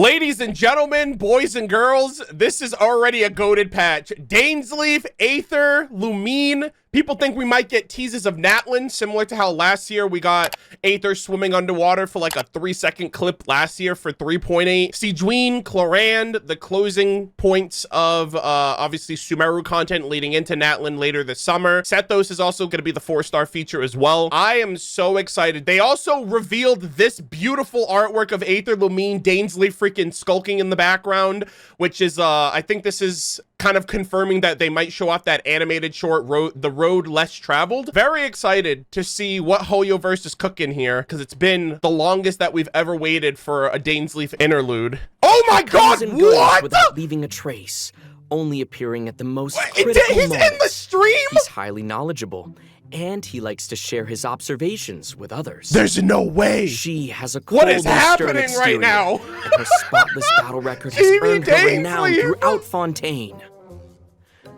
Ladies and gentlemen, boys and girls, this is already a goated patch. Dainsleif, Aether, Lumine. People think we might get teases of Natlin, similar to how last year we got Aether swimming underwater for like a 3-second clip last year for 3.8. Sigewinne, Clorand, the closing points of obviously Sumeru content leading into Natlin later this summer. Sethos is also going to be the 4-star feature as well. I am so excited. They also revealed this beautiful artwork of Aether, Lumine, Dainsleif freaking skulking in the background, which is, I think this is kind of confirming that they might show off that animated short the road less traveled. Very excited to see what Hoyoverse is cooking here, because it's been the longest that we've ever waited for a Dainsleif interlude. Oh my god, what? Without leaving a trace, only appearing at the most critical He's moments. in the stream? He's highly knowledgeable, and he likes to share his observations with others. There's no way. She has a cold What is and stern happening exterior, right now? and her spotless battle record has earned her renown throughout Fontaine.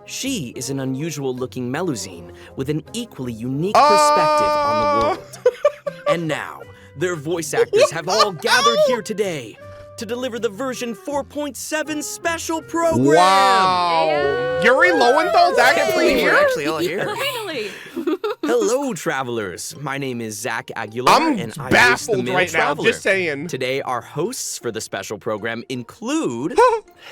She is an unusual-looking Melusine with an equally unique perspective on the world. And now, their voice actors have all gathered here today to deliver the version 4.7 special program. Wow. Yuri Lowenthal's actually here? We're actually all here. Finally. Hello, travelers. My name is Zach Aguilar, I'm and I baffled host the right now, Traveler. just saying. Today, our hosts for the special program include...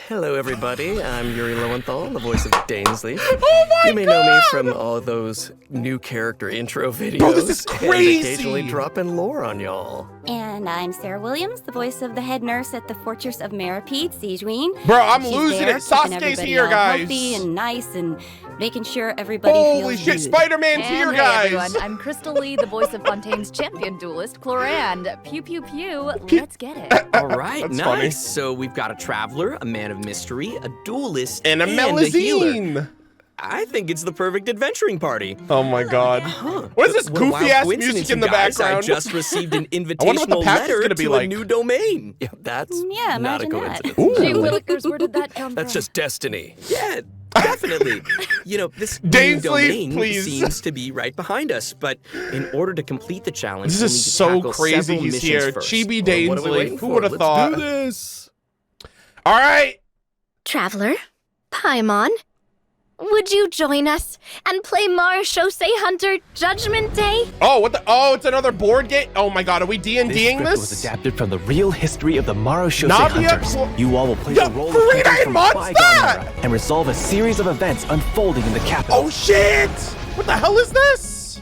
Hello, everybody. I'm Yuri Lowenthal, the voice of Dainsleif. Oh my You may know me from all those new character intro videos. Bro, this is And crazy. occasionally dropping lore on y'all. And I'm Sarah Williams, the voice of the head nurse at the Fortress of Meripede, Sigewinne. Bro, I'm She's losing there, it. keeping Sasuke's everybody here, all guys. healthy and nice and making sure everybody Holy feels shit, good. Spider-Man's And here, hey, guys. everyone, I'm Crystal Lee, the voice of Fontaine's champion duelist, Clorand. Pew, pew, pew. Let's get it. All right, That's nice. funny. So we've got a traveler, a man of mystery, a duelist, And a healer. Melusine. I think it's the perfect adventuring party. Oh my god. Huh. What is this What a wild goofy-ass coincidence, music in you the guys. background? I just received an I wonder what the invitational patch is letter gonna be to like. a new domain. Yeah, that's Yeah, not a imagine that. coincidence. Gee willikers, where did that come That's from? just destiny. Yeah, definitely. You know, this new Dainsleif, domain please. seems to be right behind us, but in order to complete the challenge, This we'll is need to so tackle crazy several he's missions here. first. Chibi Well, what are we Dainsleif. waiting Who for? would have Let's thought? do this. All right. Traveler, Paimon, would you join us and play Marechaussee Hunter Judgment Day? Oh, what the? Oh, it's another board game. Oh my god, are we D&Ding script this? was adapted from the real history of the Marechaussee Navia Hunters. Cl- You all will play Yeah, the role Farina of hunters and from Mondstadt! bygone era and resolve a series of events unfolding in the capital. Oh shit! What the hell is this?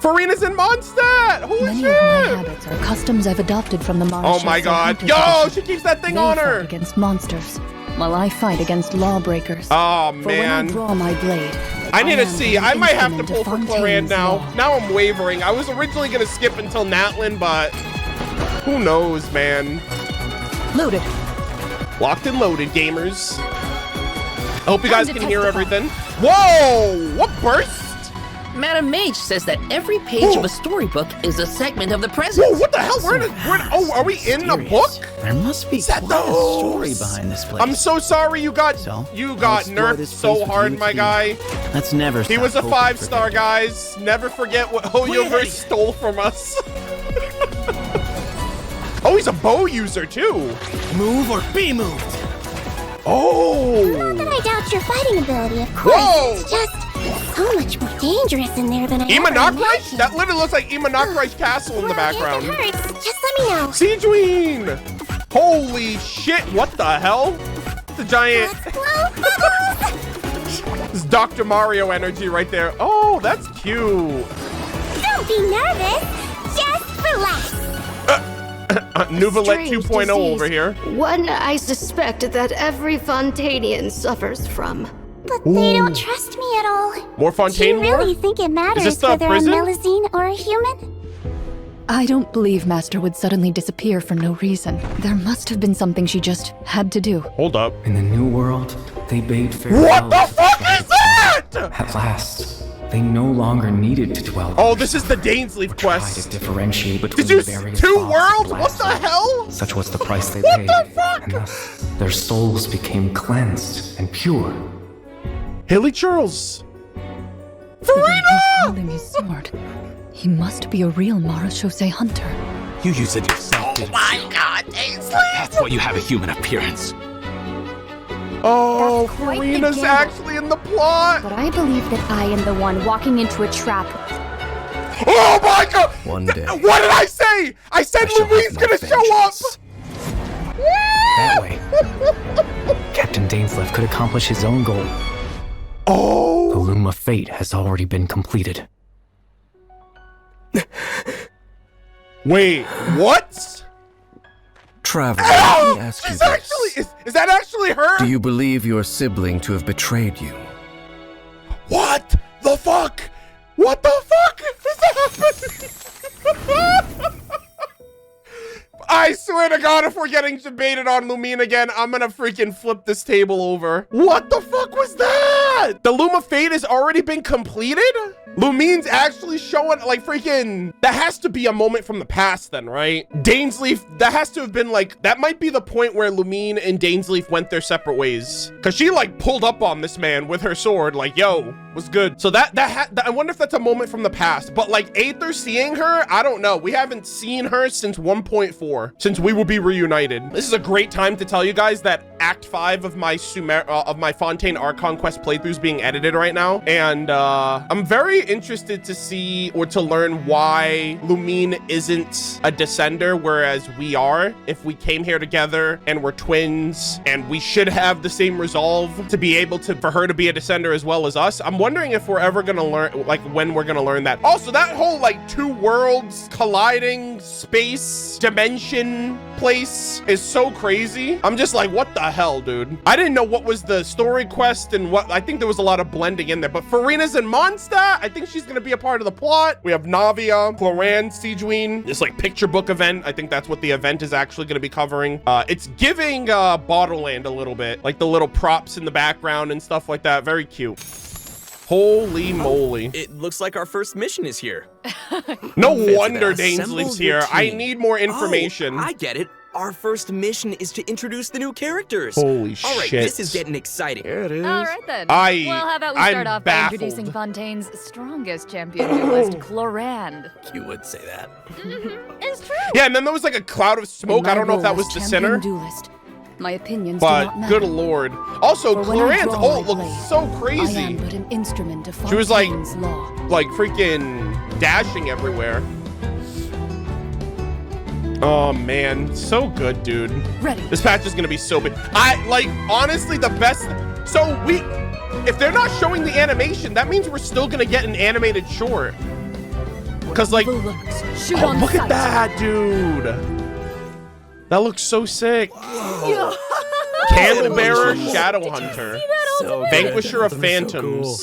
Farina's in Mondstadt! Holy Many shit! of my habits are customs I've adopted from the Marechaussee Oh my god. Hunter Yo, tradition. she keeps that thing They on fight her! against monsters, while I fight against lawbreakers. Oh For when I man. draw my blade, I need to am see. an I might have to instrument pull of for Clorand Fontaine's now. law. Now I'm wavering. I was originally gonna skip until Natlin, but who knows, man. Loaded. Locked and loaded, gamers. I hope you guys Time to can hear testify. everything. Whoa! What burst? Madam Mage says that every page of a storybook is a segment of the present. Whoa, what the hell? Oh, are we in the book? There must be quite a Sethos! story behind this place. I'm so sorry you got So, I'll explore nerfed this place so with hard, you my too. guy. Let's never He stop was a hoping for 5-star, better. guys. Never forget what Hoyoverse stole from us. Oh, he's a bow user too. Move or be moved. Oh. Not that I doubt your fighting ability, of course. Whoa. It's just so much more dangerous in there than I ever Imanakreich? imagined. That literally looks like Imanakreich Castle in the background. If it hurts, just let me know. Sigewinne! Holy shit, what the hell? The giant... Let's blow bubbles. This is Dr. Mario energy right there. Oh, that's cute. Don't be nervous. Just relax. Nuvalet Strange 2.0 over disease. here. One I suspect that every Fontanian suffers from. But they don't trust me at all. More Do Fontaine you really lore? think it matters this the whether prison? I'm Melusine or a human? I don't believe Master would suddenly disappear for no reason. There must have been something she just had to do. Hold up. In the new world, they bade farewell. What the fuck is that? At last, they no longer needed to dwell. Oh, this is the Dainsleif Try to quest. differentiate between Did you the various two bosses worlds? of What last the life. hell? Such was the price they What paid, the fuck? and thus their souls became cleansed and pure. Hilly Charles. He's holding his sword. He must be a real Marechaussee Hunter. You use it yourself, didn't you? God, Ainsley! That's why you have a human appearance. Oh, That's quite the Farina's gamble. actually in the plot! But I believe that I am the one walking into a trap. Oh my god! One day. What did I say? I said shall Louise's have my gonna show up! vengeance. That way, Captain Dainsleif could accomplish his own goal. Oh! The loom of fate has already been completed. Wait, what? Traveler, Oh, let me ask you she's this. actually, is that actually her? Do you believe your sibling to have betrayed you? What the fuck? What the fuck is happening? I swear to God, if we're getting debated on Lumine again, I'm gonna freaking flip this table over. What the fuck was that? The Loom of Fate has already been completed? Lumine's actually showing, like, freaking... That has to be a moment from the past then, right? Dainsleif, that has to have been, like... That might be the point where Lumine and Dainsleif went their separate ways. Because she, like, pulled up on this man with her sword, like, yo, was good. So I wonder if that's a moment from the past. But, like, Aether seeing her, I don't know. We haven't seen her since 1.4, since we will be reunited. This is a great time to tell you guys that Act 5 of my Fontaine Archon Quest playthrough is being edited right now. And I'm very interested to see or to learn why Lumine isn't a descender, whereas we are. If we came here together and we're twins and we should have the same resolve to be able to, for her to be a descender as well as us. I'm wondering if we're ever gonna learn, like when we're gonna learn that. Also, that whole like two worlds colliding space dimension place is so crazy. I'm just like, what the hell, dude? I didn't know what was the story quest and what, I think there was a lot of blending in there, but Farina's and Mondstadt, I think she's gonna be a part of the plot. We have Navia, Cloran, Siegeween, this like picture book event. I think that's what the event is actually gonna be covering. It's giving Bottleland a little bit, like the little props in the background and stuff like that. Very cute. Holy moly. It looks like our first mission is here. No Visit wonder and assemble Dainsleif's your here. I team. need more information. Oh, I get it. Our first mission is to introduce the new characters. Holy All right, shit. this is getting exciting. Here it is. All right then. Well, how about we start off by introducing Fontaine's strongest champion duelist, Clorand. You would say that. It's true. Yeah, and then there was like a cloud of smoke. I don't know if that was the center. Duelist, my opinions do But not matter. good lord. Also, For when I Clorand's draw ult my looks blade, so I am crazy. but an instrument of She was like Fontaine's law. freaking dashing everywhere. Oh man, so good, dude. Ready. This patch is gonna be so big. I like honestly the best. So if they're not showing the animation, that means we're still gonna get an animated short. Cause like, Shoot oh, on look sight. at that, dude. That looks so sick. Candlebearer, Shadow Hunter, So Vanquisher of Phantoms,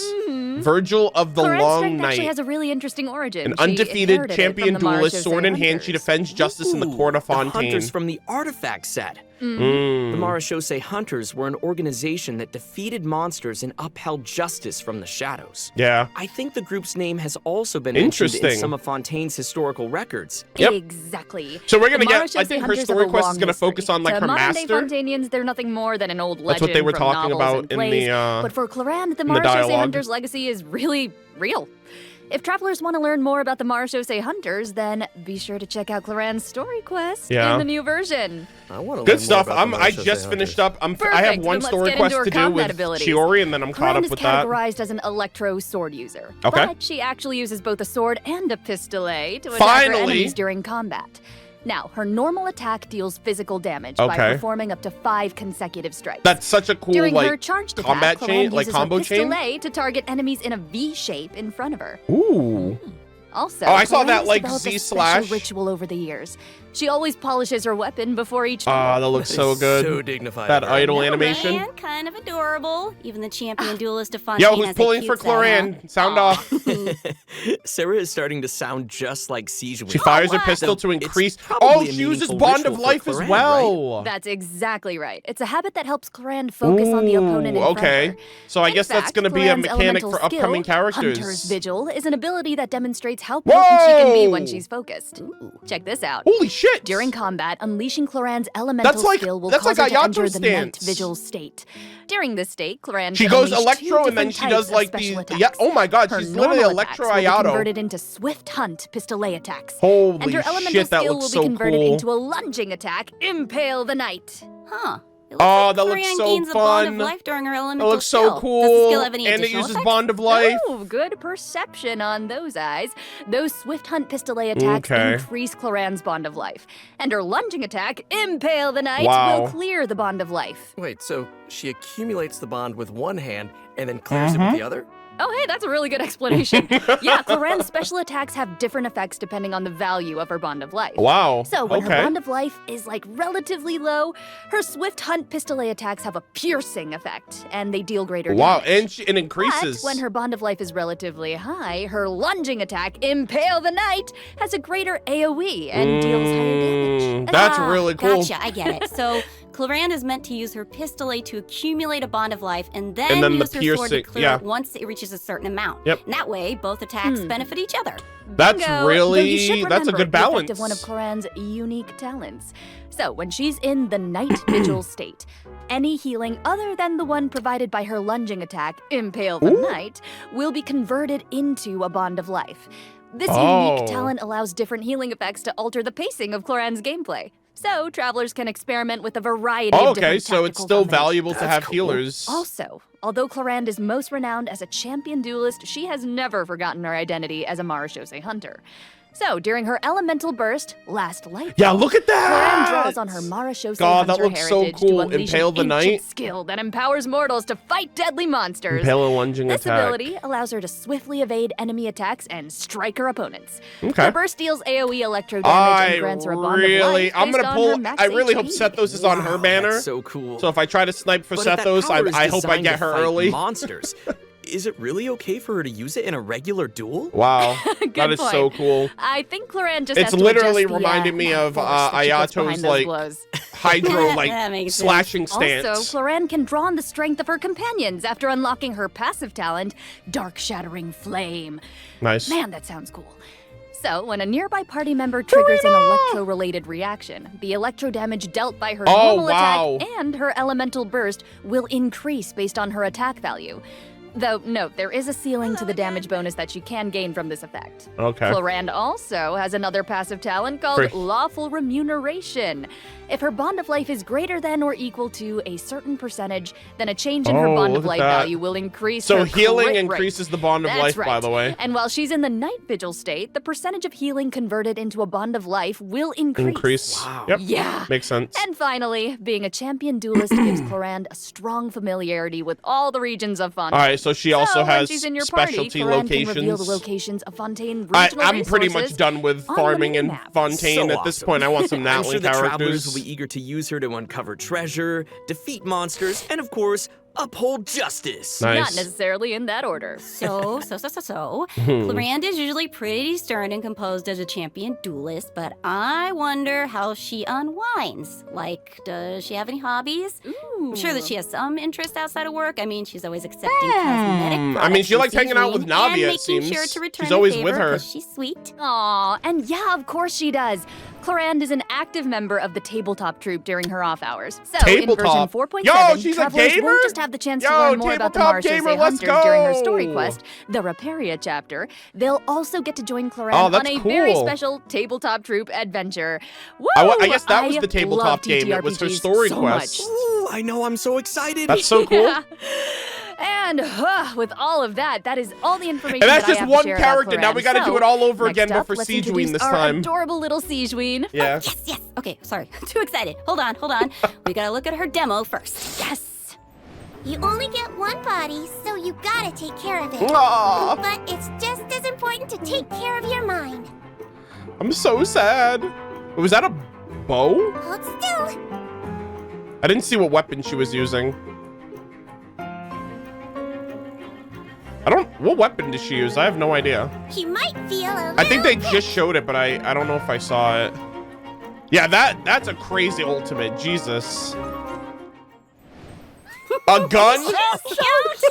Virgil of the Cloran's Long strength actually Night. has a really interesting origin. An She undefeated inherited it champion from the duelist, Marshosei sword in hand, hunters. she defends justice in the court of The Fontaine. hunters from the artifact set. The Marshosei Hunters were an organization that defeated monsters and upheld justice from the shadows. Yeah. I think the group's name has also been mentioned in Interesting. some of Fontaine's historical records. Yep. Exactly. So we're gonna The get, I Marshosei think her hunters story have a quest is long gonna history. focus on like To her modern-day master. Fontanians, they're nothing more than an old legend. That's what they were from talking novels about and in plays. the, But for Clorand, the in the Marshosei dialogue. Hunters' legacy is really real. If travelers want to learn more about the Marshosei Hunters, then be sure to check out Clorand's story quest Yeah. in the new version. I want to Good stuff. I just finished up. I have Perfect. one Then let's story get quest into her to do combat with abilities. Shiori, and then I'm caught Clorand up is with that. categorized as an electro sword user. Okay. But she actually uses both a sword and a pistolet to attack her Finally. enemies during combat. Now, her normal attack deals physical damage Okay. by performing up to 5 consecutive strikes. That's such a cool During her like charged combat attack, chain, Clorand like uses combo her chain. pistolet to target enemies in a V shape in front of her. Ooh. Also, Oh, I saw Clorand that, has like, developed a Z special slash. ritual over the years. She always polishes her weapon before each Ah, duel. that looks so good. So dignified. That of her. idle No, animation. man, kind of adorable. Even the champion duelist of Fontaine Yo, who's has a pulling cute for side, huh? Clorand? Sound off. Sarah is starting to sound just like Siegeween. She fires her wow. pistol So to it's increase. probably Oh, a she uses meaningful Bond of ritual for Life as Clorand, well. That's exactly right. It's a habit that helps Clorand focus on the opponent in front okay. of her. So I In guess that's fact, gonna be a Clorand's mechanic elemental for upcoming skill, characters. Hunter's Vigil is an ability that demonstrates how potent she can be when Whoa! she's focused. Check this out. Holy If shit. During combat, unleashing Cloran's elemental skill will cause her to enter the night vigil state. During this state, Cloran she goes electro and then she does like the oh my god, she's literally electro Ayato. Converted into swift hunt pistolet attacks. Holy and her elemental shit, that skill looks will be so converted cool. into a lunging attack, impale the night. Huh. Oh, that looks so gains fun. A bond of life during her That elemental looks so skill. cool. Does the skill have any and it additional uses effects? bond of life. Oh, good perception on those eyes. Those swift hunt pistolet attacks increase Cloran's bond of life. And her lunging attack, impale the night, will clear the bond of life. Wait, so she accumulates the bond with one hand and then clears it with the other? Oh, hey, that's a really good explanation. Yeah, Cloran's special attacks have different effects depending on the value of her bond of life. Wow. So when her bond of life is like relatively low, her swift hunt pistolet attacks have a piercing effect, and they deal greater damage. Wow, and it increases. But when her bond of life is relatively high, her lunging attack, Impale the Night, has a greater AoE and deals higher damage. That's really cool. Gotcha, I get it. So Cloran is meant to use her pistolet to accumulate a bond of life and then use her sword to clear it once it reaches a certain amount. Yep. And that way, both attacks benefit each other. That's Bingo. that's a good balance. The effect of one of Cloran's unique talents. So when she's in the night vigil state, any healing other than the one provided by her lunging attack, Impale the Night, will be converted into a bond of life. This unique talent allows different healing effects to alter the pacing of Cloran's gameplay. So travelers can experiment with a variety of different so it's still valuable to have healers. Also, although Cloran is most renowned as a champion duelist, she has never forgotten her identity as a Marashose hunter. So, during her elemental burst, Last Light, look at that! Cloran draws on her Marashose God, hunter that looks so heritage cool. to unleash Impale an the ancient Night. skill that empowers mortals to fight deadly monsters. Impale a lunging This attack. ability allows her to swiftly evade enemy attacks and strike her opponents. Okay. Her burst deals AoE electro damage and grants her a bond of life I'm based gonna on pull. her max I really hope HP. Sethos is on her banner. That's so cool. So if I try to snipe for But if that Sethos, power is I hope I designed get to her fight early. monsters. Is it really okay for her to use it in a regular duel? Wow, that is point. so cool. I think Cloran just It's has to literally adjust the, reminding me of force that she puts behind Ayato's those like blows. hydro That like makes slashing stance. Also, Cloran can draw on the strength of her companions after unlocking her passive talent, Dark Shattering Flame. Nice. Man, that sounds cool. So, when a nearby party member triggers an electro-related reaction, the electro damage dealt by her normal attack and her elemental burst will increase based on her attack value. Though, note, there is a ceiling to the damage bonus that she can gain from this effect. Okay. Cloran also has another passive talent called Lawful Remuneration. If her bond of life is greater than or equal to a certain percentage, then a change in her bond of life value will increase her So healing crit increases rate. the bond of That's life, right. by the way. And while she's in the night vigil state, the percentage of healing converted into a bond of life will increase. Wow. Yep. Yeah. Makes sense. And finally, being a champion duelist gives Cloran a strong familiarity with all the regions of Fontaine. All right, so she also when has she's in your party, specialty Cloran can reveal locations. the locations of Fontaine regional I'm pretty much resources done with on farming the in map. Fontaine So at this awesome. point. I want some I'm Natling sure the travelers characters. will be eager to use her to uncover treasure, defeat monsters, and of course, uphold justice. Nice. Not necessarily in that order. So. Cloran is usually pretty stern and composed as a champion duelist, but I wonder how she unwinds. Like, does she have any hobbies? Ooh. I'm sure that she has some interest outside of work. I mean, she's always accepting cosmetic I mean, products she from likes hanging out with Seasoning and Navi, it making seems. sure to return She's the always favor with her. 'cause she's sweet. Aw, and yeah, of course she does. Cloran is an active member of the tabletop troupe during her off hours. So in version Tabletop. 4.7, Yo, she's a travelers gamer? won't just have the chance to Yo, learn more about the tabletop Marshose gamer, let's hunters during her story go. quest, the Raparia chapter. They'll also get to join Cloran Oh, on that's a very cool. special tabletop troupe adventure. Woo! I guess that was the I tabletop love game. It was her TTRPGs story so quest. much. Ooh, I know, I'm so excited. That's so cool. Yeah. And with all of that, that is all the information And that's that I just have one to share about character. Now Cloran. we got to So, do it all over next again, but up, for let's Siegeween introduce this our time. adorable little Siegeween. Yeah. Yes. Okay, sorry. Too excited. Hold on. We gotta look at her demo first. Yes. You only get one body, so you gotta take care of it. Aw. But it's just as important to take care of your mind. I'm so sad. Was that a bow? Hold still. I didn't see what weapon she was using. What weapon did she use? I have no idea. You might feel a I think they little just showed it, but I don't know if I saw it. Yeah, that's a crazy ultimate. Jesus. A gun? So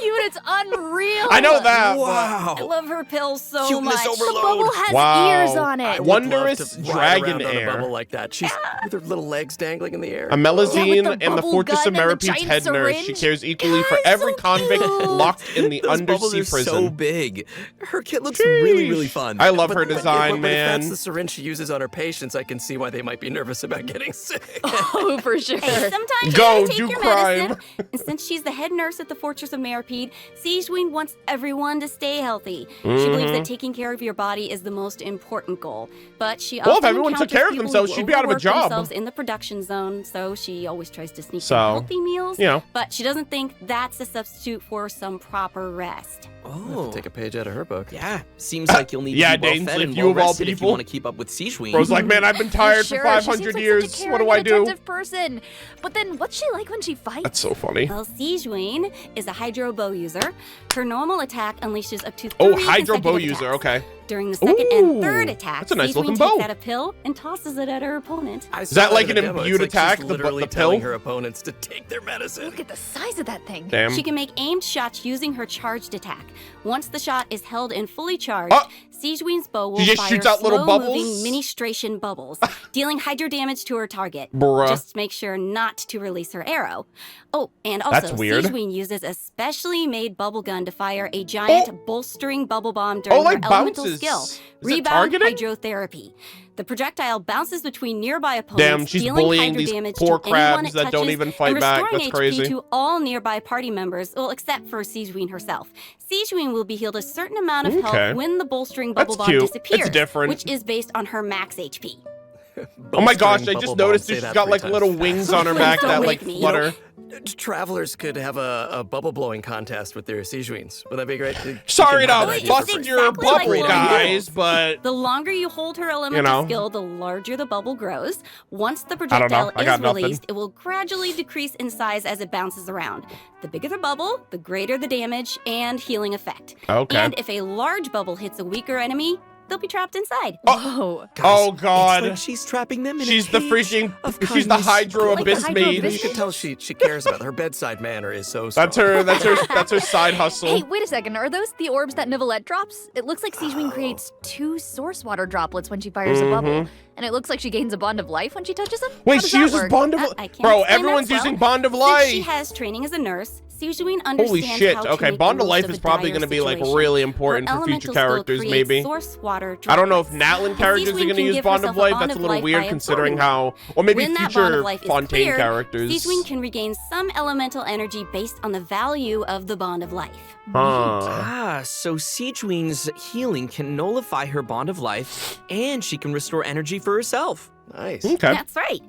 cute, it's unreal. I know that. Wow. I love her pills so Cuteness much. overload. The bubble has Wow. ears on I it. would Wondrous love to ride dragon around on a air. bubble like that. She's with her little legs dangling in the air. A Melazine Yeah, with the and the bubble Fortress of gun and the Maripede's giant head nurse. She syringe. cares equally for every convict locked in the Those bubbles undersea are prison. so big. Her kit looks really, really Sheesh. fun. I love her design, If man. that's the syringe she uses on her patients, I can see why they might be nervous about getting sick. Oh, for sure. Hey, sometimes Go, you gotta take do your crime. medicine. And since she's the head nurse at the Fortress of Maripede, Sigewinne wants everyone to stay healthy. She believes that taking care of your body is the most important goal. But she Well, if often everyone took encounters care of people themselves, who she'd be out of a overwork job. themselves in the production zone, so she always tries to sneak So, in healthy meals. you know. But she doesn't think that's a substitute for some proper rest. Oh, take a page out of her book. Yeah, seems like you'll need Yeah, to be well Danesley, fed and you well of all rested if you people. want to keep up with Sigewinne. Bro's like, man, I've been tired for Sure, 500 she seems like years. Such a What do caring I do? attentive person. But then, what's she like when she fights? That's so funny. Well, Sigewinne is a hydro bow user. Her normal attack unleashes up to 3 Oh, hydro bow consecutive user. attacks. Okay. During the second Ooh, and third attack, that's a nice looking Sigewinne bow. takes out a pill and tosses it at her opponent. Is that like an imbued attack, She's the literally pill? telling her opponents to take their medicine. Look at the size of that thing. Damn. She can make aimed shots using her charged attack. Once the shot is held and fully charged, Oh! Sigewinne's bow will She just fire shoots out little slow-moving bubbles? ministration bubbles, dealing hydro damage to her target. Bruh. Just make sure not to release her arrow. Oh, and That's also, weird. Sigewinne uses a specially made bubble gun to fire a giant bolstering bubble bomb during Oh, like her elemental bounces. skill, Is it Rebound targeting? Hydrotherapy. The projectile bounces between nearby opponents, Damn, she's dealing bullying hydro these damage poor to anyone crabs it that don't touches, even fight and back. restoring That's HP crazy. to all nearby party members, well, except for Sigewinne herself. Sigewinne will be healed a certain amount of Okay. health when the bolstering bubble That's bomb cute. disappears, It's different. which is based on her max HP. Oh my gosh, I Bubble just bomb, noticed say that she's that got 3 like times little fast. wings on her back Don't that like wake me. flutter. Travelers could have a bubble blowing contest with their Sigewinnes. Would that be great? Sorry You can have to that idea for bust free. your Exactly like bubble, blowing guys, bubbles. but The longer you hold her elemental know. skill, the larger the bubble grows. Once the I don't know. projectile I is got nothing. released, it will gradually decrease in size as it bounces around. The bigger the bubble, the greater the damage and healing effect. Okay. And if a large bubble hits a weaker enemy, they'll be trapped inside. Whoa. oh god. It's like she's trapping them in She's a the cage freaking of she's the kindness. hydro Like the abyss hydro maid. abyss You can tell she cares about her bedside manner is so strong. That's her side hustle. Hey, wait a second. Are those the orbs that Nivelette drops? It looks like Sigewinne creates 2 source water droplets when she fires a bubble. And it looks like she gains a bond of life when she touches them. How Wait, does she that uses work? Bond of I Life. can't Bro, explain everyone's that well. using Bond of Since she Life. has training as a nurse, Sigewinne understands Holy shit. how to Okay, make Bond the of most Life of is a probably dire going to be like situation. really Her important for future elemental skill characters creates maybe. source water I don't know if droplets. Natlan characters are Sigewinne going to can use give Bond of herself a Life. bond That's a of little life weird by considering absorbing how or maybe When that bond future of life is Fontaine cleared, characters. Sigewinne can regain some elemental energy based on the value of the bond of life. Ah, so Sigewinne's healing can nullify her bond of life, and she can restore energy for herself. Nice. Okay. That's right.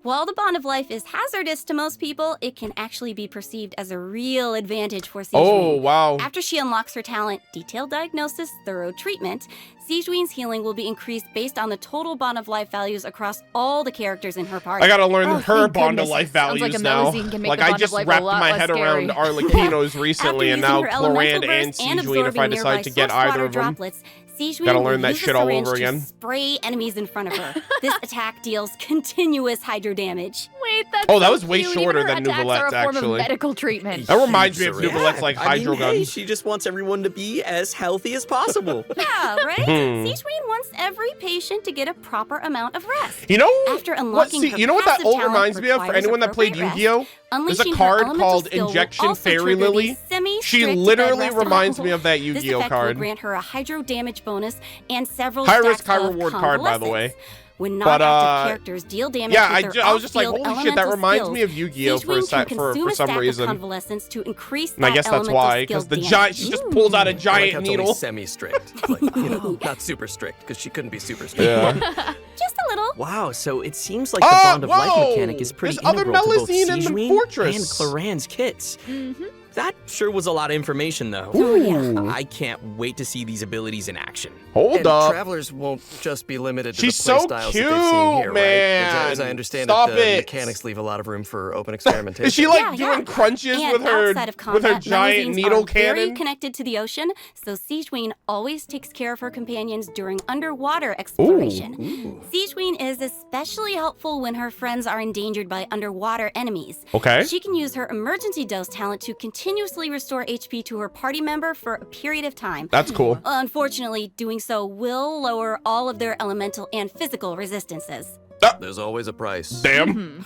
While the bond of life is hazardous to most people, it can actually be perceived as a real advantage for Sigewinne. Oh, wow. After she unlocks her talent, detailed diagnosis, thorough treatment, Sigewinne's healing will be increased based on the total bond of life values across all the characters in her party. I gotta learn Oh, her thank Bond of goodness. Life Sounds values like a now. Melusine can make Like the I Bond of just Life a wrapped lot my less head scary. around Arlecchino's recently, and After now using her elemental Clorand and burst and Sigewinne, if I absorbing decide nearby to get source water either of them. droplets, Sigewinne Gotta will learn that use the shit all syringe over to again. spray enemies in front of her. This attack deals continuous hydro damage. Wait, that's Oh, that so was way cute. shorter Even her than attacks Nouvelette, are a form actually. of medical treatment. That reminds me of Syringe. Nouvelette's like hydro Hey, guns. she just wants everyone to be as healthy as possible. Yeah, right? Hmm. Sigewinne wants every patient to get a proper amount of rest. You know After what? unlocking See, her you know what that passive all talent reminds me of for requires anyone that played appropriate Yu-Gi-Oh? rest, There's a unleashing her card elemental called skill will Injection also Fairy trigger the Lily. She semi-strict literally bed rest reminds interval. me of that This Yu-Gi-Oh effect card. will grant her a hydro damage bonus and several High stacks risk, high of reward card, by the way. convalescence. When But, non-active characters deal damage yeah, with their I was just like, off-field holy shit, that elemental reminds skills, me of Yu-Gi-Oh for Sigewinne can consume a some stack reason. of convalescence to increase And I that guess that's elemental why, skill because the damage. giant, she just pulls out a I like giant how it's only needle. semi-strict. Like, you know, not super strict, because she couldn't be super strict. Yeah. Just a little. Wow, so it seems like the bond of life whoa! mechanic is pretty There's other integral to both Melusine in the Sigewinne fortress. and Clorand's kits. Mm-hmm. That sure was a lot of information, though. Ooh. I can't wait to see these abilities in action. Hold and up. Travelers won't just be limited to She's the so playstyles that they've cute, seen here, man. right? As I understand Stop it, the it. mechanics leave a lot of room for open experimentation. Is she like Yeah, doing yeah. crunches And with her outside of combat, giant Melusines needle are very cannon? connected to the ocean, so Sigewinne always takes care of her companions during underwater exploration. Sigewinne Melazine is especially helpful when her friends are endangered by underwater enemies. Okay. She can use her emergency dose talent to continuously restore HP to her party member for a period of time. That's cool. Unfortunately, doing so will lower all of their elemental and physical resistances. There's always a price. Damn.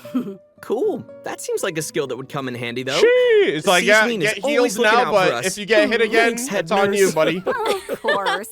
Cool. That seems like a skill that would come in handy, though. It's like, yeah, Seasoning get is healed always looking now, out for but us. if you get hit again, Thanks, head it's on nurse. you, buddy. Of course.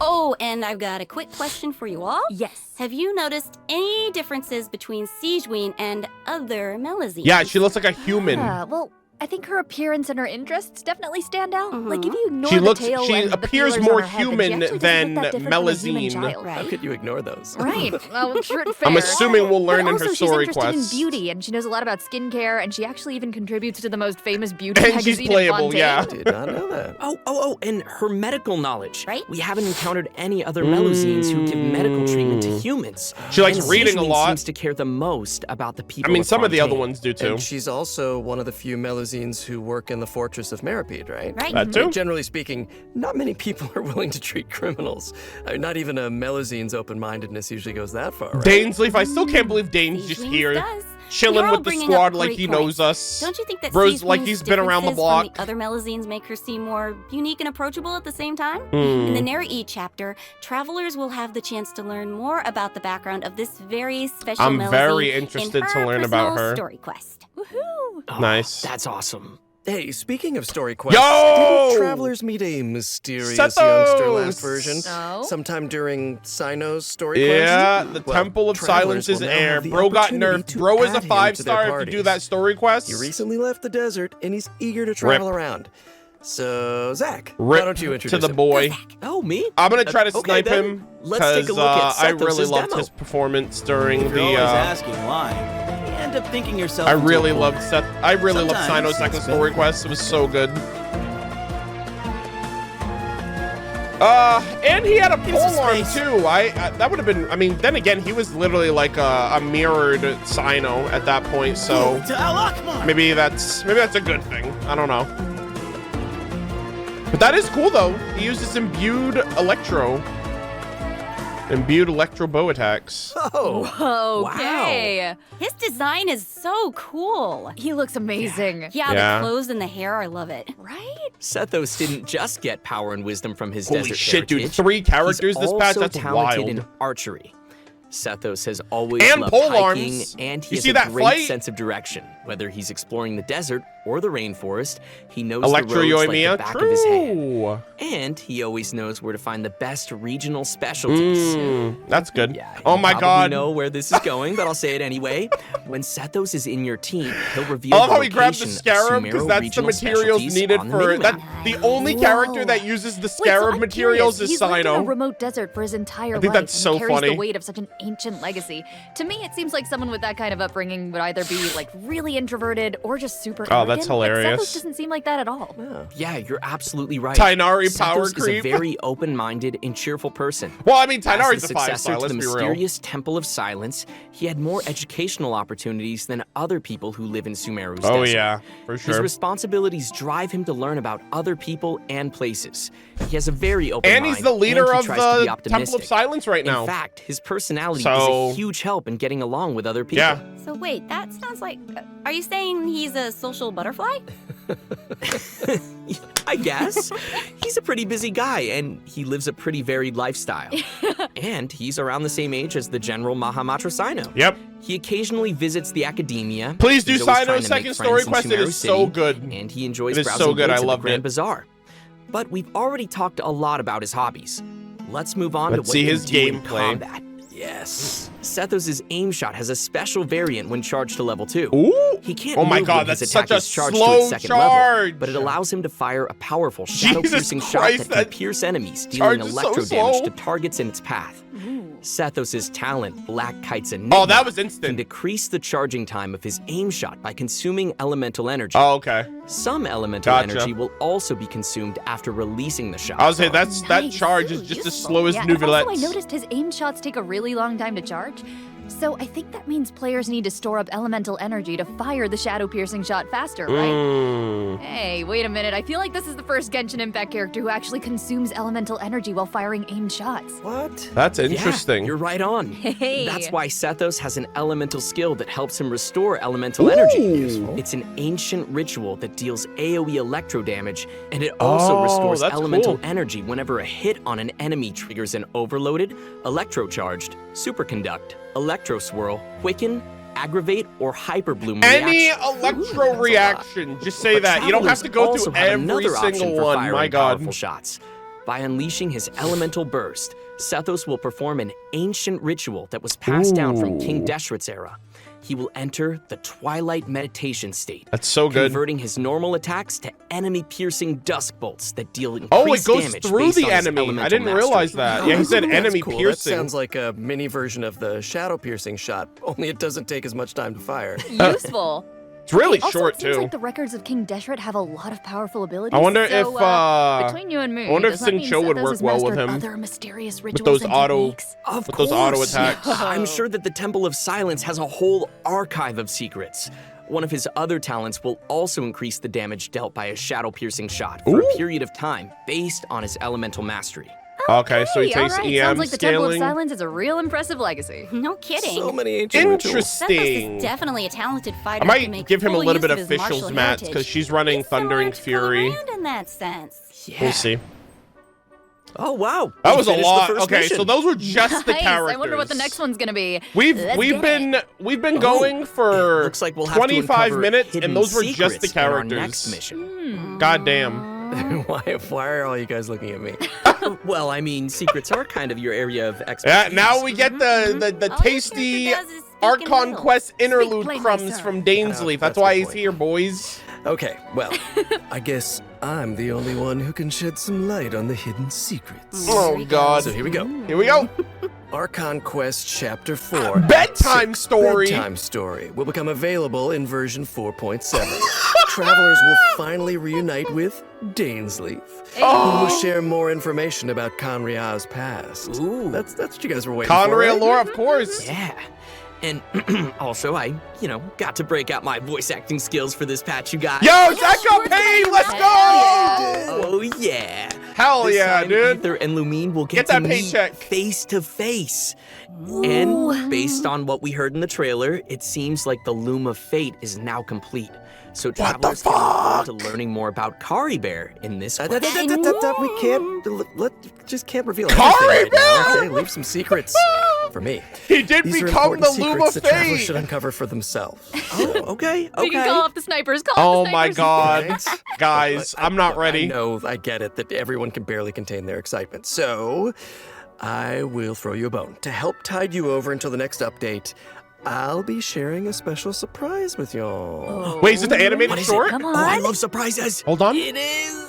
Oh, and I've got a quick question for you all. Yes. Have you noticed any differences between Siegeween and other Melazines? Yeah, she looks like a human. Well, I think her appearance and her interests definitely stand out. Like if you ignore She the looks. tail She and the appears feelers more on her head, then she human actually doesn't than look that different from a human Melazine. child, How right? could you ignore those? Right. Well, fair. I'm assuming we'll learn but in her also, story she's interested quests. in beauty, and she knows a lot about skincare, and she actually even contributes to the most famous beauty And magazine she's playable, in Fontaine. yeah. Did not know that. Oh, and her medical knowledge. Right. We haven't encountered any other Melazines who give medical treatment to humans. She likes And reading a Siegeween lot. seems to care the most about the people I mean, of some of the other Fontaine. ones do too. And she's also one of the few Melazines who work in the fortress of Meripede, right? Right. That too. Generally speaking, not many people are willing to treat criminals. I mean, not even a Melazine's open-mindedness usually goes that far, right? Dainsleif, I still can't believe Dane's just Siegeween's here, does. chilling You're all with the bringing squad up like great he points. knows us. Don't you think that Bros like Siegeween's he's been around the differences block. from the other Melazines make her seem more unique and approachable at the same time? Hmm. In the Neri chapter, travelers will have the chance to learn more about the background of this very special I'm Melazine very in interested her to learn about personal her. story quest. Woohoo! Oh, Nice. That's awesome. Hey, speaking of story quests, Yo! didn't travelers meet a mysterious Sethos! youngster last version? No. Sometime during Sino's story quest? Yeah, the Well, Temple of travelers Silence is will now air. have the Bro got opportunity nerfed. to Bro is add a him 5 to their star if you parties. do that story quest. He recently left the desert, and he's eager to travel Rip. around. So, Zach, Rip why don't you to introduce the him? boy. Oh, me? I'm gonna try to Okay, snipe then. him Let's take a because look at I really Sethos' loved demo. his performance during If you're the. always asking why, you end up thinking yourself I into really a loved corner. Seth. I really loved Sometimes Sino's second it's story better. quest. It was so good. And he had a Give us pole arm space. too. I that would have been. I mean, then again, he was literally like a mirrored Sino at that point. So To Al Akbar. maybe that's a good thing. I don't know. But that is cool though. He uses imbued electro bow attacks. Oh, Okay. His design is so cool. He looks amazing. Yeah, Yeah. the clothes and the hair, I love it. Right? Sethos didn't just get power and wisdom from his Holy desert shit, dude! heritage. 3 characters He's this patch. also That's talented wild. in archery. Sethos has always And loved pole hiking, arms. and he You has see a that great flight? sense of direction. Whether he's exploring the desert or the rainforest, he knows Electro the roads like the Yoimiya. back of his hand. True. And he always knows where to find the best regional specialties. That's good. Yeah, Oh you my probably god. know where this is going, but I'll say it anyway. When Sethos is in your team, he'll reveal I love the how he grabbed the location of scarab because Sumeru that's the regional materials specialties needed on the for that. minimap. The only character that uses the scarab I'm materials curious. is He's lived in a Sino. remote desert for his entire I think life that's and so carries funny. the weight of such an ancient legacy. To me, it seems like someone with that kind of upbringing would either be like really introverted or just super Oh, arrogant. that's hilarious. But Sethos doesn't seem like that at all. Yeah, you're absolutely right. Tainari power Sethos is creep. a very open-minded and cheerful person. Well, I mean, As Tainari's the a 5 successor star. to Let's the be real. mysterious Temple of Silence, he had more educational opportunities than other people who live in Sumeru's Oh desert. yeah, for His sure. responsibilities drive him to learn about other people and places. He has a very open And mind, he's the leader and he of tries to be the Temple optimistic. of Silence right now. In fact, his personality So- is a huge help in getting along with other people. Yeah. So wait, that sounds like... are you saying he's a social butterfly? I guess. He's a pretty busy guy, and he lives a pretty varied lifestyle. And he's around the same age as the General Mahamatra Sino. Yep. He occasionally visits the academia. Please do He's always Sino's trying to make second story friends in quest. It Sumeru is so City, good. And he enjoys It is browsing so good. goods I at the loved Grand it. Bazaar. But we've already talked a lot about his hobbies. Let's move on Let's to what see he his can do in gameplay. combat. Yes. Sethos' aim shot has a special variant when charged to level 2. Ooh. He can't Oh my move god, when his that's attack such a is charged slow to its second charge. level, but it allows him to fire a powerful Jesus shadow-piercing shot Christ, that can that pierce enemies, charge dealing is so electro damage slow. to targets in its path. Sethos' talent, Black Kite's Enigma, Oh, that was can instant. decrease the charging time of his aim shot by consuming elemental energy. Oh, okay. Some elemental Gotcha. energy will also be consumed after releasing the shot. I was saying that Nice. charge is Ooh, just as useful. slow as yeah, and also I Nouvelets. noticed his aim shots take a really long time to charge. So I think that means players need to store up elemental energy to fire the shadow-piercing shot faster, right? Hey, wait a minute. I feel like this is the first Genshin Impact character who actually consumes elemental energy while firing aimed shots. What? That's interesting. Yeah, you're right on. Hey. That's why Sethos has an elemental skill that helps him restore elemental energy. It's an ancient ritual that deals AoE electro damage, and it also restores elemental energy whenever a hit on an enemy triggers an overloaded, electrocharged, superconduct, electro swirl, quicken, aggravate, or hyperbloom Any reaction. electro reaction, just say that. You don't have to go through every single one. My God. Powerful shots. By unleashing his elemental burst, Sethos will perform an ancient ritual that was passed down from King Deshret's era. He will enter the Twilight Meditation state. That's so good. Converting his normal attacks to enemy-piercing dusk bolts that deal increased damage. Oh, it goes through the enemy. I didn't realize that. Yeah, he said enemy cool. piercing. That sounds like a mini version of the shadow piercing shot, only it doesn't take as much time to fire. Useful. It's really Also, short, it seems too. like the records of King Deshret have a lot of powerful abilities. I wonder so, if, between you and me, I wonder if does that mean Sincho would Sethos work has well with mastered him. Other mysterious With rituals those and auto, techniques? with those auto attacks. I'm sure that the Temple of Silence has a whole archive of secrets. One of his other talents will also increase the damage dealt by a shadow-piercing shot for a period of time based on his elemental mastery. Okay, so he takes all right. EM Sounds like the Temple of scaling. Silence is a real impressive legacy. No kidding. So many ancient rituals. Sethos Interesting. is definitely a talented fighter. I who can might make give him a full little use bit of of his officials martial mats heritage. because she's running He's similar Thundering to Fury. Clorand in that sense. Yeah. We'll see. Oh, wow. That We was a finished the lot. first Okay, mission. so those were just the Nice. characters. I wonder what the next one's gonna be. We've Let's been get it. going for Looks like we'll have to 25 uncover minutes, hidden and those were just the secrets in our characters. next mission. God damn. Why are all you guys looking at me? Well, I mean, secrets are kind of your area of Yeah, expertise. now we get the tasty Art Conquest interlude plainly, crumbs sir. from Dainsleif. That's That's a why good he's point. here, boys. Okay, well, I guess I'm the only one who can shed some light on the hidden secrets. Oh, God. So here we go. Here we go. Archon Quest Chapter 4. Bedtime story. Bedtime Story will become available in version 4.7. Travelers will finally reunite with Dainsleif, who will share more information about Conria's past. Ooh. That's what you guys were waiting Conrad for, right? lore, of course. Yeah. And also, I, got to break out my voice acting skills for this patch, you guys. Yo, Zach got paid. Let's go. Oh, yeah. Hell This yeah, time, dude. Ether and Lumine will Get get, that to meet paycheck. face to face. And based on what we heard in the trailer, it seems like the Loom of Fate is now complete. So travelers can look forward to learning more about Kari Bear in this quest. We just can't reveal Kari everything right now, Bear! okay? Leave some secrets for me. He did These are become the important Loom secrets of that travelers Fate. should uncover for themselves. Oh, okay, We can call off the snipers. Call Oh off the my snipers. God, Right? guys, I'm not I ready. know, I get it, that everyone can barely contain their excitement. So, I will throw you a bone. To help tide you over until the next update, I'll be sharing a special surprise with y'all. Wait, is it the animated What is short? it? Come Oh, I on. love surprises. Hold on. It is.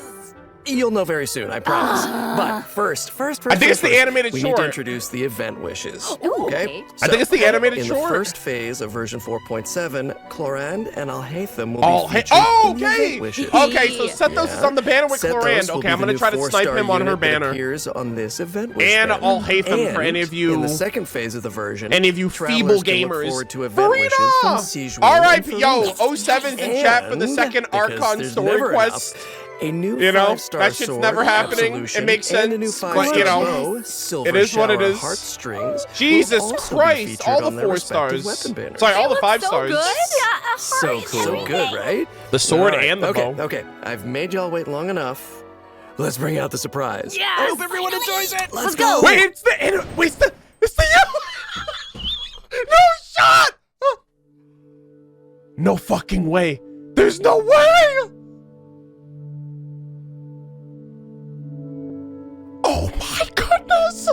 You'll know very soon, I promise. But first, I think it's the animated we short. need to introduce the event wishes. Ooh, Okay? okay. I think it's the animated in short. the first phase of version 4.7, Clorand and Alhaitham will Oh, be hey, featured oh, in the okay. event wishes. Okay, so Sethos is on the banner with Sethos Clorand. will Okay, be I'm the gonna new try to snipe 4-star him on her unit that banner. appears on this event wish And banner. Alhaitham for any of you- In the second phase of the version, any of you travelers feeble can look gamers. forward to event wishes from Sijuan All right, and yo, Farina. 07's in chat for the And second because Archon there's story never quest. enough, a new You know, 5-star that shit's sword, never happening. Absolution, It makes and a new sense, 5-star but, you know, bow, silver it is what it shower is. heartstrings will Jesus also be Christ, featured all the on their 4 respective stars. weapon banners. Sorry, all the 5 so stars. good. So cool. So good, right? The sword All right, and the okay, bow. Okay, I've made y'all wait long enough. Let's bring out the surprise. Yes! I hope everyone enjoys it. Let's go. Wait, it's the no shot. No fucking way. There's no way. Oh my goodness.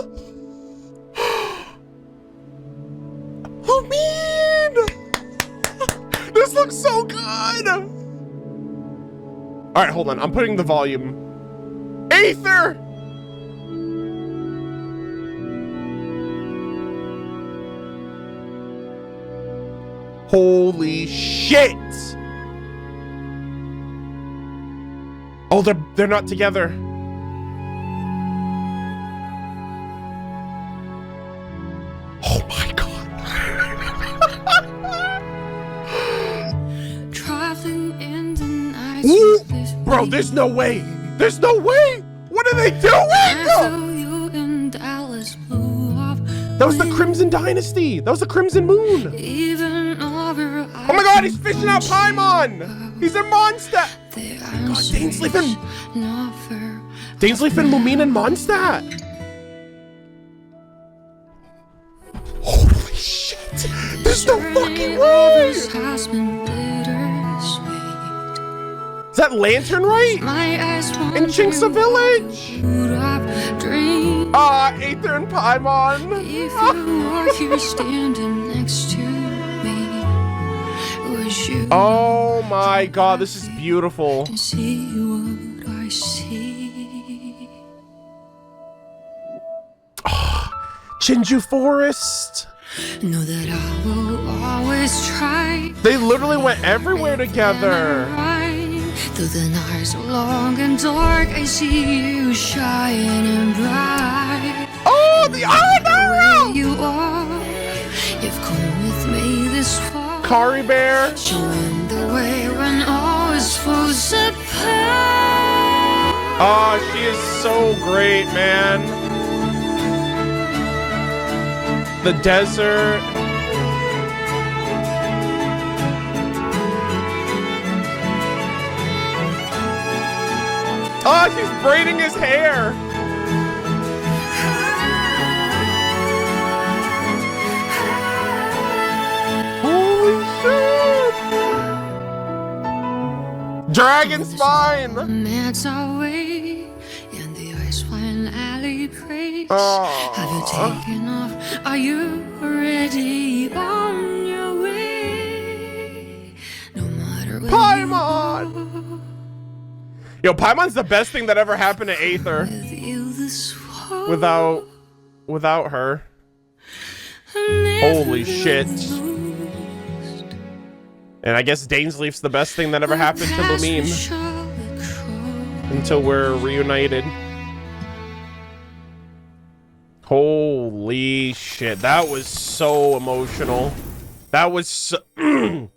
Oh man. This looks so good. All right, hold on. I'm putting the volume. Aether. Holy shit! Oh, they're not together. Oh my god. Bro, there's no way. There's no way. What are they doing? That was the Crimson Dynasty. That was the Crimson Moon. Oh my god, he's fishing out Paimon. He's a monster. God, Dainsleif and Lumine and Mondstadt. Holy shit. There's no fucking way. Is that Lantern right? In Chinxa Village? Ah, Aether and Paimon. If you are here standing next to me, wish you oh my god, this is beautiful. see what I see. Chinju Forest. Know that I will always try. They literally went everywhere together. Though the nights are long and dark, I see you shining bright. Oh, the Arrow! You are. You've come with me this far. Kari Bear. Showing the way when all is falls apart. Oh, she is so great, man. The desert. Oh, she's braiding his hair. Holy shit. Dragon spine. Minutes away in the ice wine alley place. Have you taken off? Are you already on your way? No matter where Paimon. Yo, Paimon's the best thing that ever happened to Aether. Without her. Holy shit. And I guess Dainsleif's the best thing that ever happened to Lumine. Until we're reunited. Holy shit. That was so emotional. That was so that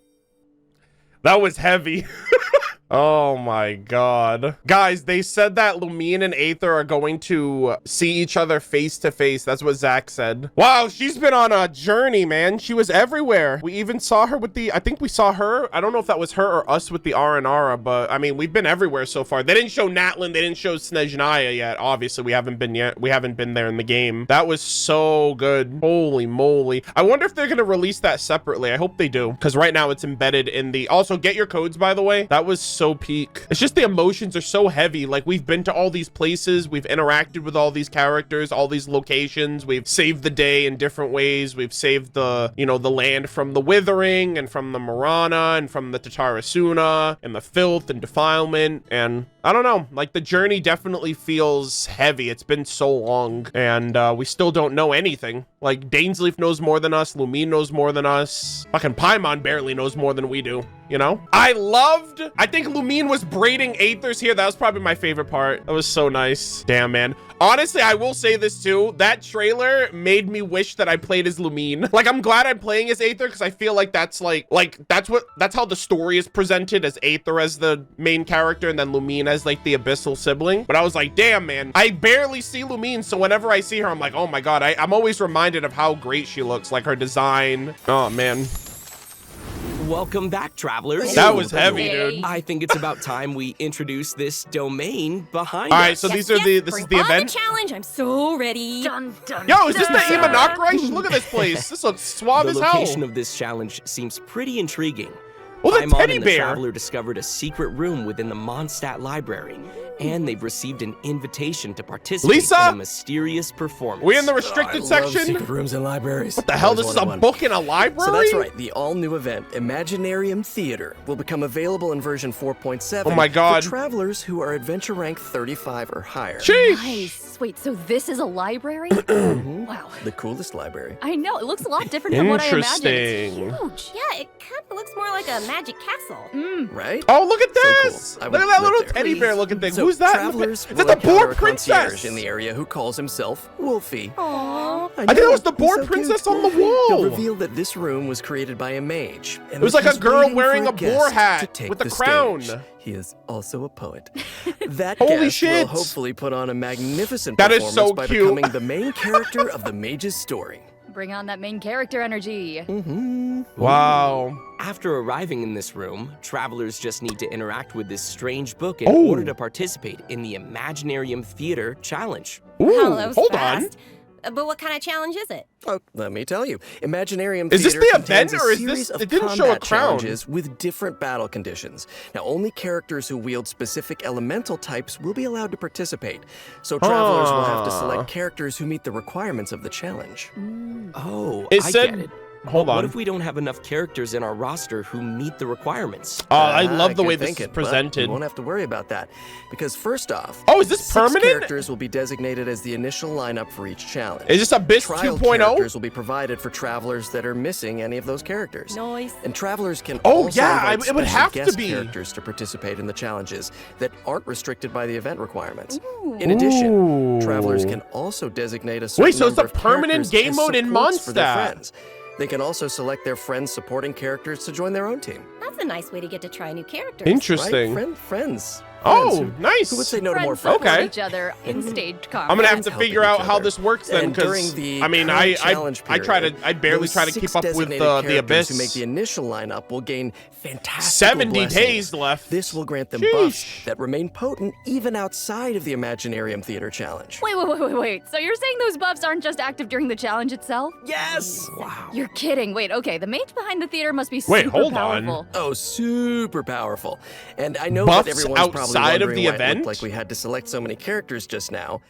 was heavy. Oh my god. Guys, they said that Lumine and Aether are going to see each other face to face. That's what Zach said. Wow, she's been on a journey, man. She was everywhere. We even saw her with the, I think we saw her. I don't know if that was her or us with the Aranara, but I mean, we've been everywhere so far. They didn't show Natlin. They didn't show Snezhnaya yet. Obviously, we haven't been there in the game. That was so good. Holy moly. I wonder if they're going to release that separately. I hope they do, because right now it's embedded in the, also get your codes, by the way. That was so peak. It's just the emotions are so heavy. Like, we've been to all these places, we've interacted with all these characters, all these locations, we've saved the day in different ways, we've saved the, you know, the land from the withering and from the Marana and from the Tatarasuna and the filth and defilement. And I don't know, like, the journey definitely feels heavy. It's been so long, and we still don't know anything. Like, Dainsleif knows more than us, Lumine knows more than us, fucking Paimon barely knows more than we do, you know? I think Lumine was braiding Aether's hair. That was probably my favorite part. That was so nice. Damn, man. Honestly, I will say this too. That trailer made me wish that I played as Lumine. Like, I'm glad I'm playing as Aether, because I feel like that's that's how the story is presented, as Aether as the main character and then Lumine as like the abyssal sibling. But I was like, damn, man, I barely see Lumine, so whenever I see her, I'm like, oh my god, I'm always reminded of how great she looks, like her design. Oh man. Welcome back, travelers. That was heavy, dude. I think it's about time we introduce this domain behind us. All right, so this is the event. Challenge. I'm so ready. Dun, dun, Yo, is this the Imanakreich? Look at this place. This looks suave as hell. The location of this challenge seems pretty intriguing. Oh, the Paimon teddy and the bear. traveler discovered a secret room within the Mondstadt library, and they've received an invitation to participate in a mysterious performance. We in the restricted section? Secret rooms and libraries. What the hell? This is a book in a library? So that's right. The all-new event, Imaginarium Theater, will become available in version 4.7. Oh my god. For travelers who are adventure rank 35 or higher. Nice. Wait, so this is a library? Wow. The coolest library. I know. It looks a lot different from what I imagined. It's Interesting. huge. Yeah, it kind of looks more like a magic castle. Right? Oh, look at this! So cool. Look at that little teddy bear looking thing. So Who's that? Travelers Is that will the boar encounter a concierge princess? in the area who calls himself Wolfie. Aww. I think it was the boar princess on the wall. He'll reveal that this room was created by a mage. And it was that like a he's girl waiting wearing for a boar guest to hat take with a the crown. stage. He is also a poet. That Holy guest shit. will hopefully put on a magnificent That is performance so by cute. becoming the main character of the mage's story. Bring on that main character energy. Wow. After arriving in this room, travelers just need to interact with this strange book in Oh. order to participate in the Imaginarium Theater Challenge. Wow, Ooh, that was hold fast. on. But what kind of challenge is it? Oh, let me tell you. Imaginarium Is this Theater the event, contains a or is series this- of it didn't show a combat crown. challenges with different battle conditions. Now, only characters who wield specific elemental types will be allowed to participate. So travelers will have to select characters who meet the requirements of the challenge. Oh, It I said- get it. Hold What on. if we don't have enough characters in our roster who meet the requirements? I love the good way this thinking, is but presented. You won't have to worry about that. Because first off, Oh, is this 6 permanent? characters will be designated as the initial lineup for each challenge. Is this Abyss Trial 2.0? characters will be provided for travelers that are missing any of those characters. Nice. And travelers can Oh, also yeah, invite it would special have to guest be. characters to participate in the challenges that aren't restricted by the event requirements. In addition, travelers can also designate a certain Wait, so it's number a of permanent characters game as mode in supports for their Mondstadt. friends. They can also select their friends' supporting characters to join their own team. That's a nice way to get to try new characters. Interesting. Right? Friends. Oh, Friends. nice. Who would say no to more Friends friends? support Okay. each other in stage combat. I'm gonna have to helping figure each out how other. this works then, And because during the I mean, current I challenge try period, to, I barely those try to 6 keep up with designated the characters Abyss. who make the initial lineup will gain fantastic 70 days left. This will grant them Sheesh. buffs that remain potent even outside of the Imaginarium Theater Challenge. Wait. So you're saying those buffs aren't just active during the challenge itself? Yes! Wow. You're kidding. Wait, okay. The mage behind the theater must be Wait, super hold on. powerful. Oh, super powerful. And I know Buffs that everyone's probably outside of wondering the why it event? looked like we had to select so many characters just now.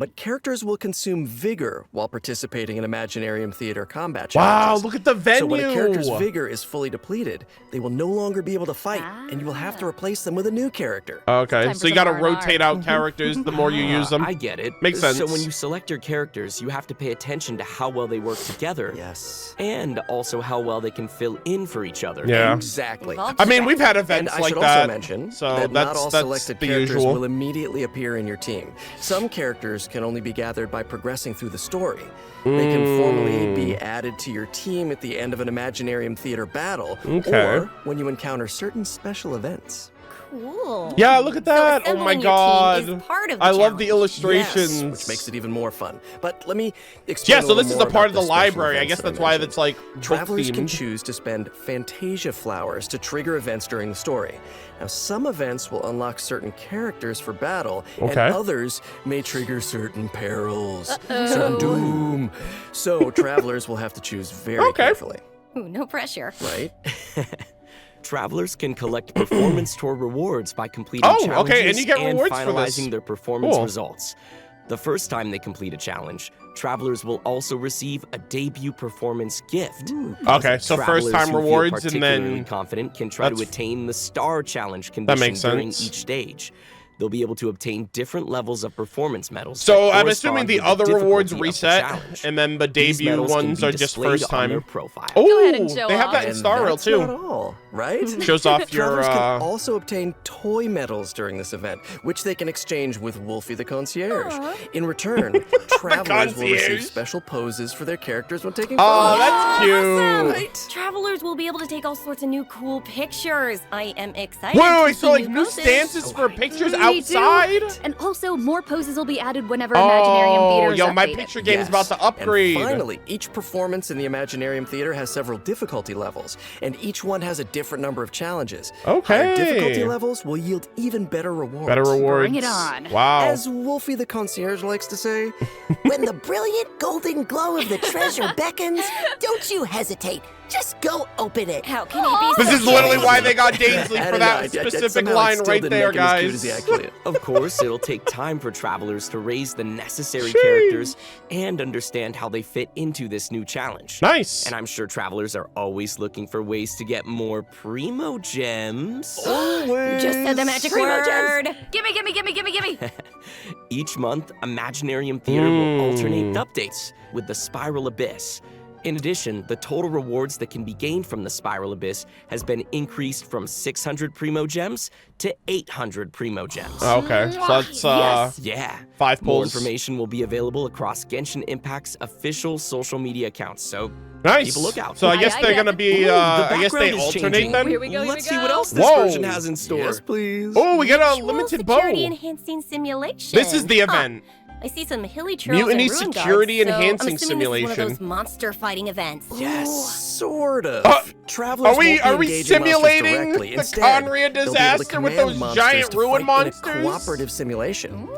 But characters will consume vigor while participating in Imaginarium Theater combat Wow, challenges. look at the venue. So when a character's vigor is fully depleted, they will no longer be able to fight, and you will have to replace them with a new character. Okay, Time so for you gotta some R&R. rotate out characters the more you use them. I get it. Makes sense. So when you select your characters, you have to pay attention to how well they work together. Yes. And also how well they can fill in for each other. Yeah. Exactly. Involved I mean, we've had And events I like should that. also mention so that not all that's selected the characters usual. will immediately appear in your team. Some characters can only be gathered by progressing through the story. They can formally be added to your team at the end of an Imaginarium Theater battle, Okay. or when you encounter certain special events. Cool. Yeah, look at that. So Oh my assembling your team god. is part of the I love the challenge. illustrations. Yes, which makes it even more fun. But let me explain Yeah, a so little this is more a part of about the special library. I events guess that that's why mentioned. it's like Travelers can book-themed. choose to spend Fantasia flowers to trigger events during the story. Now, some events will unlock certain characters for battle, and Okay. others may trigger certain perils, certain doom. So, travelers will have to choose very carefully, Ooh, no pressure. right? Travelers can collect performance tour rewards by completing Oh, okay, challenges and you get rewards for finalizing this. their performance Cool. results. The first time they complete a challenge, travelers will also receive a debut performance gift. Okay, so Travelers first time who feel rewards and particularly then confident can try to That's- attain the star challenge condition makes during sense. each stage. They'll be able to obtain different levels of performance medals. So that I'm assuming correspond the with other difficulty rewards of the reset, challenge. and then the These debut medals can ones be are just displayed first on their time. profile. Go ahead and Oh, show they have off. that in And Star Rail that's not too. all, right? Shows off your Travelers can also obtain toy medals during this event, which they can exchange with Wolfie the Concierge. In return, travelers will receive Concierge. special poses for their characters when taking Oh, photos. that's cute. Right? Travelers will be able to take all sorts of new cool pictures. I am excited. Wait, to so see like new poses. stances for pictures Me too. outside? And also, more poses will be added whenever Imaginarium Theater is yo, my updated. picture game is Yes. about to upgrade. And finally, each performance in the Imaginarium Theater has several difficulty levels, and each one has a different number of challenges. Okay. Higher difficulty levels will yield even better rewards. Better rewards. Bring it on. Wow. As Wolfie the Concierge likes to say, When the brilliant golden glow of the treasure beckons, don't you hesitate. Just go open it. How can he be This is so literally cute? why they got Dainsley I for don't that know, specific somehow it line still right didn't there, make him as cute guys. as he actually is. Of course, it'll take time for travelers to raise the necessary Sheesh. characters and understand how they fit into this new challenge. Nice. And I'm sure travelers are always looking for ways to get more primo gems. You just said the magic Primo gems. word. Gimme. Each month, Imaginarium Theater will alternate updates with the Spiral Abyss. In addition, the total rewards that can be gained from the Spiral Abyss has been increased from 600 Primo Gems to 800 Primo Gems. Okay, so that's yeah. 5 More pulls. information will be available across Genshin Impact's official social media accounts, so nice. keep a lookout. So I guess they're gonna be, I guess they alternate then? Here we go, Let's see what else this version has in store. Yes, please. Oh, we got a limited bow. Security enhancing simulation. This is the event. I see some hilly trails Mutiny and ruin security guards, enhancing so I'm assuming this is one simulation. of those monster fighting events. Yes, sort of. Travelers Are we won't be engaging monsters simulating directly. the Instead, Conria they'll be able to disaster with command those monsters giant to ruin fight monsters? in a cooperative simulation.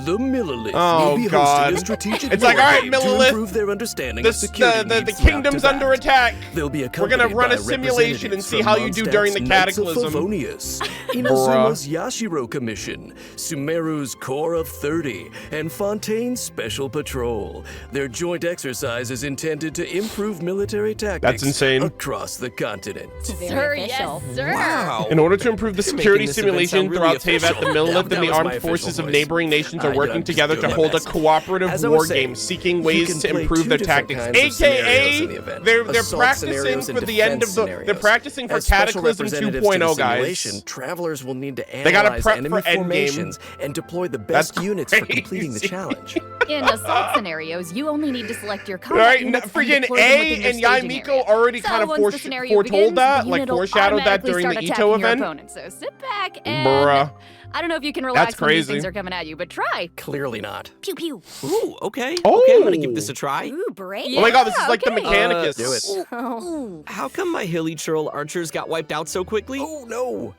The Millilith Oh, will be God. hosting a strategic It's like, war all right, game to Millilith, improve their understanding of security the needs kingdom's throughout under attack. They'll be We're gonna accompanied run by a simulation and representatives see from how you do during the Mondstadt's Knights of cataclysm. Favonius, Inazuma's Yashiro Commission, Sumeru's Corps of 30, and Fontaine's Special Patrol. Their joint exercise is intended to improve military tactics That's insane. across the continent. Sir, yes, sir. Wow. In order to improve the security Making this event simulation sound really throughout Tevat, the official. Millilith That and the was my armed forces official of voice. neighboring nations are working I'm together just to doing hold my a best. cooperative As I was war saying, game, seeking you ways can to play improve two their different tactics. kinds of scenarios in the AKA, event. they're Assault practicing scenarios and for the end of defense the. scenarios. They're practicing for As special Cataclysm representatives to the 2.0, guys. simulation, travelers will need to They gotta analyze prep enemy for endgame. formations and deploy the best That's units for completing the crazy. challenge. In assault scenarios, you only need to select your All combat right, units and freaking deploy them within A your and staging Yaimiko area. already So kind of once the scenario foretold begins, that, the like unit will foreshadowed that automatically during the start Ito attacking your event. opponent. So sit back and Bruh. I don't know if you can relax when these crazy. things are coming at you, but try. Clearly not. Pew pew. Ooh, okay. Oh. Okay, I'm gonna give this a try. Ooh, brave. Oh my god, this is like the okay. Mechanicus. Do it. Oh. How come my hilly churl archers got wiped out so quickly? Oh no.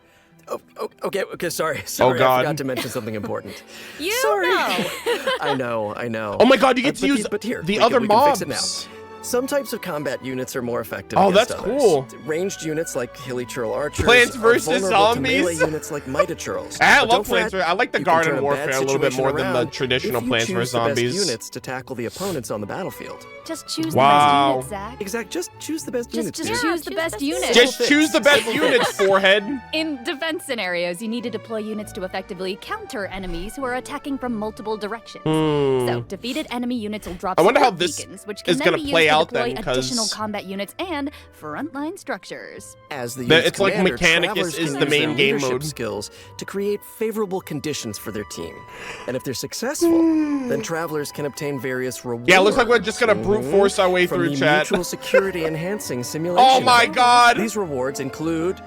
Okay, sorry. Oh, God. I forgot to mention something important. You Sorry. know. I know. Oh my god, you get to But use but here, the we other can fix it mobs. now. Some types of combat units are more effective Oh, against that's others. cool. Ranged units like Hilly Churl archers Plants are versus vulnerable zombies? to melee units like Mita Churls. I But love don't Plants. fret, I like the you can garden turn a warfare bad a little bit situation more than the around traditional if you Plants choose vs the best Zombies. units to tackle the opponents on the battlefield. Just choose Wow. the best unit, Zach. Exact. Just choose the best units. Just dude. choose the best unit. Just choose the best units, forehead. In defense scenarios, you need to deploy units to effectively counter enemies who are attacking from multiple directions. So, defeated enemy units will drop I wonder how support this beacons, which is can gonna then be play used out to deploy then, 'cause additional combat units and frontline structures. As the The- unit's it's like commander, Mechanicus travelers is can the use main their game leadership mode. skills to create favorable conditions for their team. And if they're successful, then travelers can obtain various rewards. Yeah, it looks like we're just gonna brute force our way from through the chat. mutual security enhancing simulation. Oh my god! These rewards include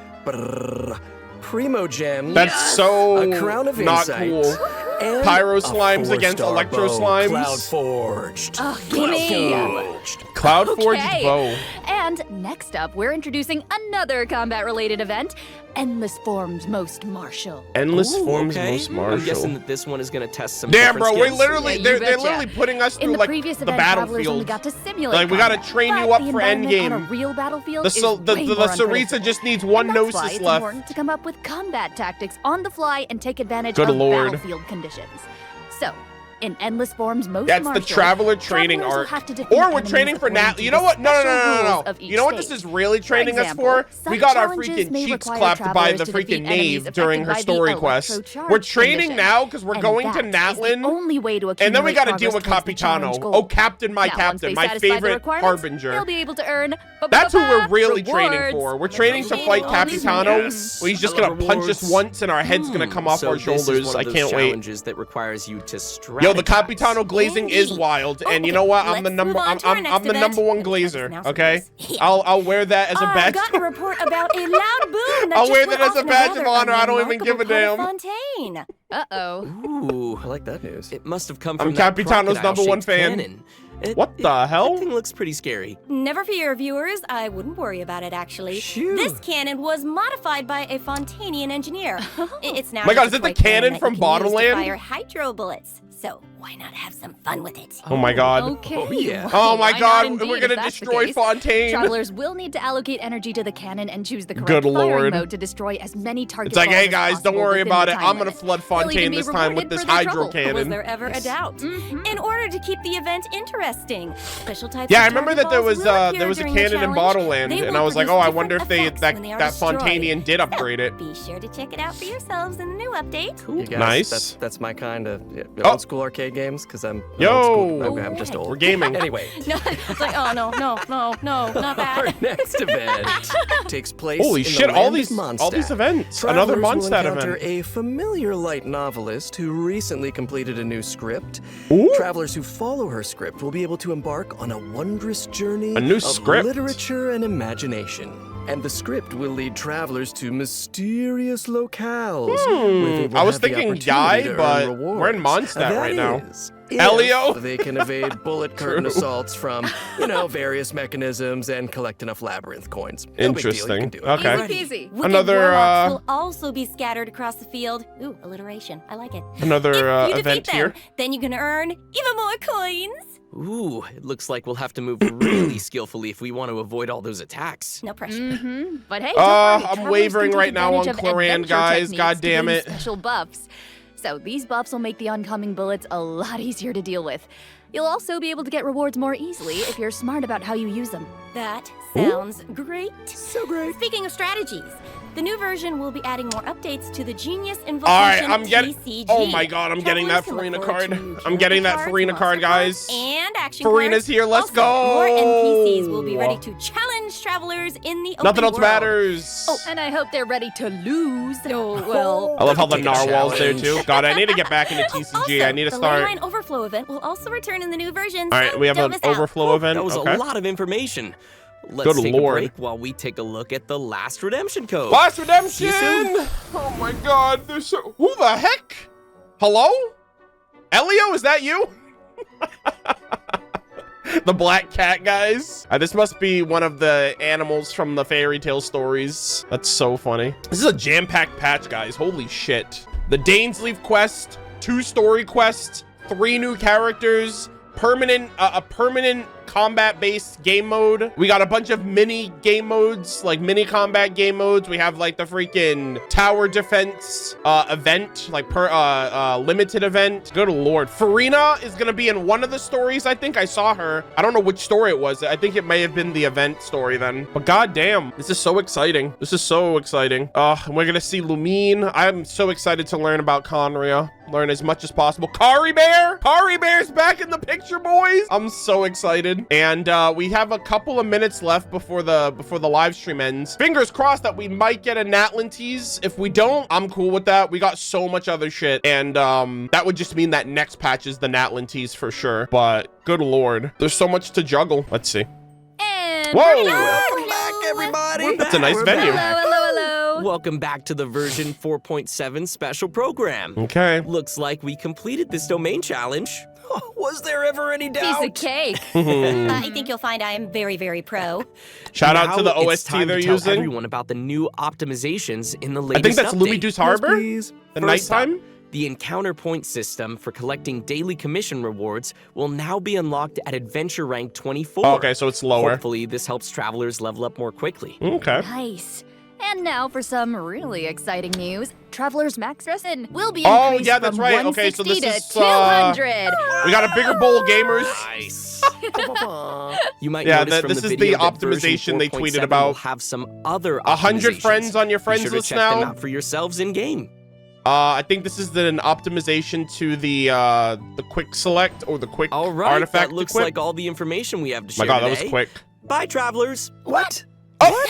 Primo Gems. That's so a crown of not insight, cool. and Pyro a slimes against 4-star electro bow, slimes. Cloud Forged. Oh, gimme! Cloud Forged Okay. bow. And next up, we're introducing another combat-related event, Endless Forms Most Martial. Endless Ooh, forms okay. most I'm martial. guessing that this one is gonna test some Damn, different bro, we're skills. literally Yeah, you they're betcha. literally putting us In through the like previous the event, travelers only battlefield. got to simulate Like we gotta combat, train you but up the for environment on a endgame. real battlefield The is the way more Sarisa unpredictable. just needs one And that's why gnosis it's left. important to come up with combat tactics on the fly and take advantage Good of lord. battlefield conditions. So, in Endless Forms Most That's Martial, the Traveler training travelers will arc. have to defeat Or we're enemies training for according Nat. to You the know what? No, special no. rules of each You know what this stage. is really training us example, for? We some got our challenges freaking may cheeks require clapped by travelers the to defeat freaking enemies knave during her affected by the story quest. electro-charge We're training condition. now because we're And going to that is the Natlin. only way to And then we accumulate gotta deal with progress towards the challenge Capitano. goal. Oh, Captain, my Now, once they Captain, my satisfy the favorite requirements, harbinger. They'll be able to earn That's who we're really training rewards. for. We're training to fight Capitano. Yes. Well, he's just I love gonna punch us rewards. once and our head's gonna come off So our this is shoulders. one of I those can't wait. challenges that requires you to strategize. Yo, the Capitano glazing is wild, and you know what? I'm the let's number. move on I'm to our I'm next the event. number one glazer. Okay, I'll wear that as a I badge. got a report about a loud boom that I'll just wear went that as off a in badge of another honor. I don't even give a unremarkable damn. part of Fontaine. Uh-oh. Ooh, I like that news. it must have come I'm from that Capitano's number one crocodile-shaped fan. cannon. What the hell? That thing looks pretty scary. Never fear, viewers. I wouldn't worry about it, actually. Phew. This cannon was modified by a Fontanian engineer. It's now My God, just is a it the toy cannon cannon that from you can use to Bottomland? fire hydro bullets. So why not have some fun with it? Oh my God. Okay. Oh, yeah. Oh my Why not God, indeed, we're if gonna that's the destroy case? Fontaine. Travelers will need to allocate energy to the cannon and choose the correct Good firing lord. mode to destroy as many targets. It's like, hey guys, don't worry about it. I'm gonna flood flood Fontaine this time with this hydro Was cannon. there ever a doubt? In order to keep the event interesting, special types Yeah, I of remember target that there balls was will appear there was a during the cannon in challenge. Bottleland, They and will I was like, produce oh, I different wonder if effects when they are that destroyed. Fontanian did upgrade it. Be sure to check it out for yourselves in the new update. You guys, Nice. That's my kind of Oh. old school arcade games because I'm Yo, I'm just old. We're gaming. Anyway. No, it's like, oh, no, not that. Our next event takes place Holy in shit, the all land these of Mondstadt. events. Travelers Another will Mondstadt encounter event. a familiar light novelist who recently completed a new script. Ooh. Travelers who follow her script will be able to embark on a wondrous journey A new of script. literature and imagination. And the script will lead travelers to mysterious locales. where they will I was have the thinking opportunity Guy, to earn but rewards. we're in Mondstadt That right now. is, if Elio? They can evade bullet curtain assaults from, various mechanisms and collect enough labyrinth coins. No big deal, you Interesting. can do it. Okay. Easy peasy. Another, warlocks will also be scattered across the field. Ooh, alliteration. I like it. Another If you event defeat them, here. then you can earn even more coins. Ooh, it looks like we'll have to move really skillfully if we want to avoid all those attacks. No pressure. Mm-hmm. But hey, don't worry, I'm travelers wavering can take right now on advantage of Cloran, adventure guys. techniques God to damn gain it. Special buffs. So these buffs will make the oncoming bullets a lot easier to deal with. You'll also be able to get rewards more easily if you're smart about how you use them. That sounds great. So great. Speaking of strategies, the new version will be adding more updates to the Genius Invocation All right, I'm getting. TCG. Oh my god, I'm getting that Travelers can Farina look forward card. to I'm getting that cards, Farina card, monster guys. cards, and action Farina's cards. here. Let's Also, go. More NPCs will be ready to challenge travelers in the open Nothing else world. matters. Oh, and I hope they're ready to lose. Oh, well. I love how the Take a narwhal's there challenge. too. God, I need to get back into TCG. Also, I need to the start. Landline Overflow event will also return in the new version. All right, so we have don't an miss out. overflow event. That was Okay. a lot of information. Let's Good take lord. a break while we take a look at the last redemption code. Last See redemption. you soon. Oh my god, there's so. Who the heck? Hello? Elio, is that you? The black cat, guys. This must be one of the animals from the fairy tale stories. That's so funny. This is a jam-packed patch, guys. Holy shit. The Dainsleaf quest, 2 story quests, 3 new characters, a permanent combat-based game mode. We got a bunch of mini game modes, like mini combat game modes. We have like the freaking tower defense event, like limited event. Good lord. Farina is gonna be in one of the stories. I think I saw her. I don't know which story it was. I think it may have been the event story then. But goddamn, this is so exciting. This is so exciting. And we're gonna see Lumine. I'm so excited to learn about Conria. Learn as much as possible. Kari Bear! Kari Bear's back in the picture, boys! I'm so excited. And we have a couple of minutes left before the live stream ends. Fingers crossed that we might get a Natlin tease. If we don't, I'm cool with that. We got so much other shit. And that would just mean that next patch is the Natlin tease for sure. But good lord, there's so much to juggle. Let's see. And whoa! Welcome back, everybody. That's a nice venue. Hello. Welcome back to the version 4.7 special program. Okay. Looks like we completed this domain challenge. Was there ever any doubt? Piece of cake. I think you'll find I am very, very pro. Shout out to the Now it's OST time they're to tell using. everyone about the new optimizations in the I latest think that's update. Lumiduce Harbor? Please. The First up, nighttime? the encounter point system for collecting daily commission rewards will now be unlocked at adventure rank 24. Oh, okay, so it's lower. Hopefully, this helps travelers level up more quickly. Okay. Nice. And now for some really exciting news. Traveler's Max Resin will be Oh, increased yeah, that's from right. Okay, so 160 this to is, 200. We got a bigger bowl, gamers. Nice. You might Yeah, notice from this the is the video that version optimization they tweeted 4.7 about. will have some other 100 optimizations. friends on your friends Be sure to list check now. them out for yourselves in game. I think this is an optimization to the quick select or the quick All right, artifact that looks equip. like all the information we have to My share god, that today. was quick. Bye, travelers. What?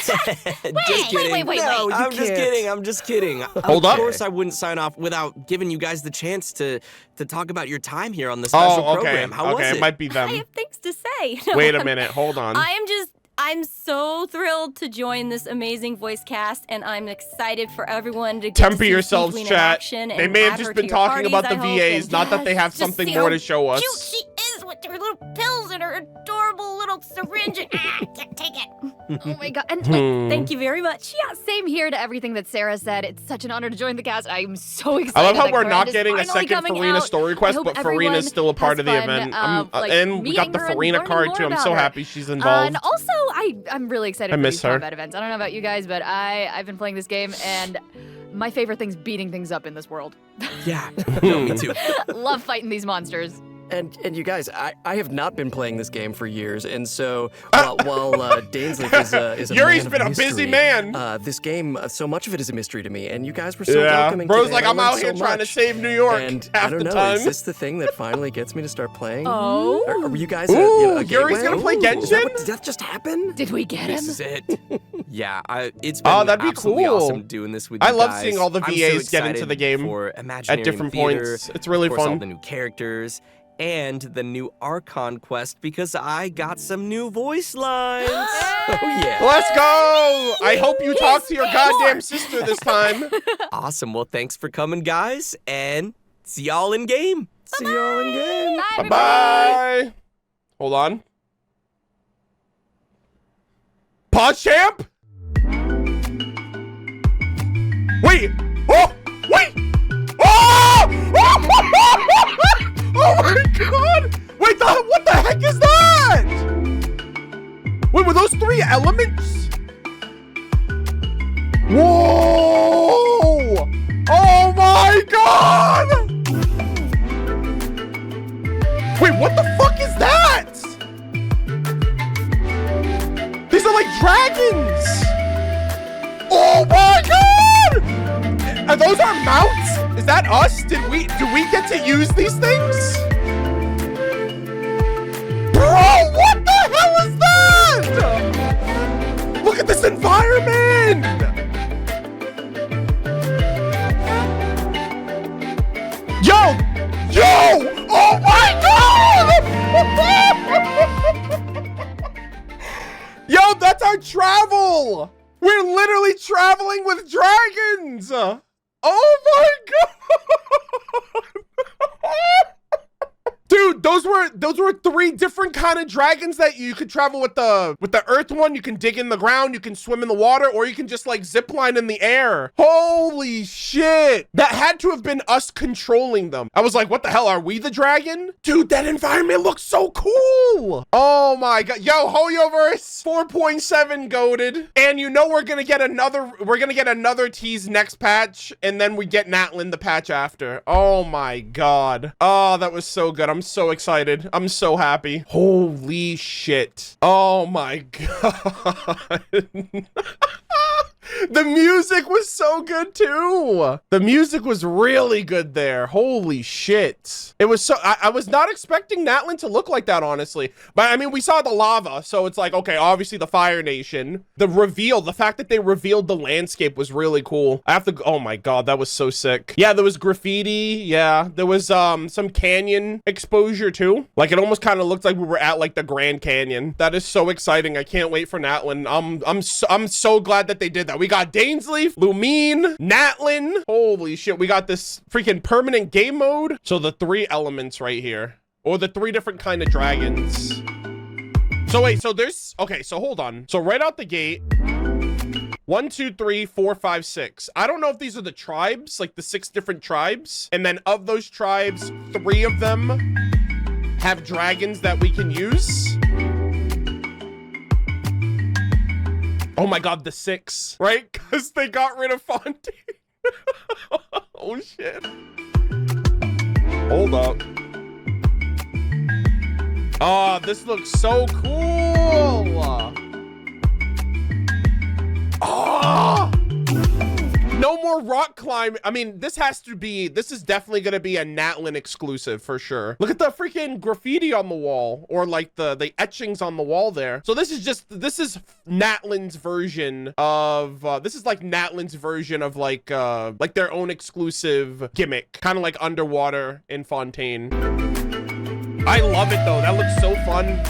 Just kidding. Wait. No, I'm just kidding. I'm just kidding. Hold of up. course, I wouldn't sign off without giving you guys the chance to talk about your time here on the special Oh, okay. program. How okay, was it it? might be I them. have things to say. Wait a minute, hold on. I'm so thrilled to join this amazing voice cast, and I'm excited for everyone to get Temper to see yourselves, Queen in chat. action They and may have add just her been to your talking about parties, the I hope, VAs, and not that they have just something see more how to show us. Cute she is with her little pills and her adorable little syringe. Take it. Oh my god. And Thank you very much. yeah, same here to everything that Sarah said. It's such an honor to join the cast. I'm so excited. I love how that we're Grand not is getting a finally second coming Farina out. story I quest, hope but everyone Farina's still a part has of the fun, event. like, And we got meeting the her and Farina learning card more too. I'm about so her. happy she's involved. And also, I'm really excited I for miss these her. combat events. I don't know about you guys, but I've been playing this game, and my favorite thing's beating things up in this world. Yeah, no, me too. Love fighting these monsters. And you guys, I have not been playing this game for years, and so while Dainsleif is a Yuri's man been of a busy mystery, man. This game, so much of it is a mystery to me, and you guys were so welcoming. Bro's today, like, and I I'm out learned here so trying to much. save New York And half I don't the know, time. is this the thing that finally gets me to start playing? Oh, Are you guys? Ooh, a Yuri's gateway? gonna play Genshin? Did that just happen? Did we get him? This is it. Yeah, it's been Oh, that'd be absolutely cool. awesome doing this with you I love guys. seeing all the I'm VAs so get into excited the game for Imaginary at different Theater, points. It's really of course, all fun. the new characters and the new Archon quest because I got some new voice lines. Oh yeah. Let's go! I hope you talk to your goddamn sister this time. Awesome. Well, thanks for coming, guys, and see y'all in game. See y'all in game. Bye-bye. Hold on. Pause champ? Wait! Oh! Wait! Oh! Oh my god! Wait, what the heck is that? Wait, were those 3 elements? Whoa! Oh my god! Wait, what the fuck is that? These are like dragons! Oh my god! Are those our mounts? Is that us? Do we get to use these things? Bro, what the hell is that? Look at this environment! Yo! Yo! Oh my god! Yo, that's our travel! We're literally traveling with dragons! Oh my god! Dude, those were 3 different kind of dragons that you could travel with the earth one. You can dig in the ground, you can swim in the water, or you can just like zip line in the air. Holy shit. That had to have been us controlling them. I was like, what the hell? Are we the dragon? Dude, that environment looks so cool. Oh my god. Yo, Hoyoverse 4.7 goated. And you know we're gonna get another tease next patch, and then we get Natlin the patch after. Oh my god. Oh, that was so good. I'm so excited. I'm so happy. Holy shit. Oh my god. The music was so good too. The music was really good there. Holy shit. It was so, I was not expecting Natlin to look like that, honestly. But I mean, we saw the lava, so it's like, okay, obviously the Fire Nation. The reveal, the fact that they revealed the landscape was really cool. I have to, oh my god, that was so sick. Yeah, there was graffiti. Yeah, there was some canyon exposure too. Like it almost kind of looked like we were at like the Grand Canyon. That is so exciting. I can't wait for Natlin. I'm so glad that they did that. We got Dainsleif, Lumine, Natlin. Holy shit, we got this freaking permanent game mode. So the 3 elements right here, or the 3 different kind of dragons. So wait, so there's, okay, so hold on. So right out the gate, 1, 2, 3, 4, 5, 6. I don't know if these are the tribes, like the 6 different tribes. And then of those tribes, 3 of them have dragons that we can use. Oh my god, the 6, right? Because they got rid of Fontaine. Oh shit. Hold up. Oh, this looks so cool. Oh! No more rock climbing. I mean, this is definitely gonna be a Natlin exclusive for sure. Look at the freaking graffiti on the wall, or like the etchings on the wall there. So this is Natlin's version of like their own exclusive gimmick, kind of like underwater in Fontaine. I love it though. That looks so fun.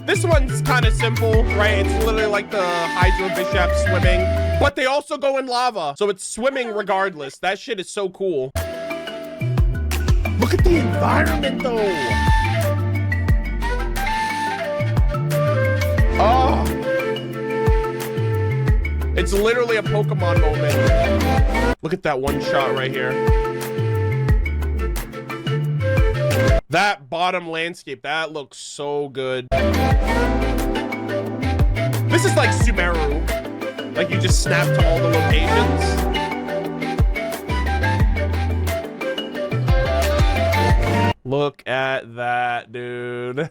This one's kind of simple, right? It's literally like the Hydro Bishop swimming, but they also go in lava. So it's swimming regardless. That shit is so cool. Look at the environment though. Oh. It's literally a Pokemon moment. Look at that one shot right here. That bottom landscape, that looks so good. This is like Sumeru. Like you just snap to all the locations. Look at that, dude.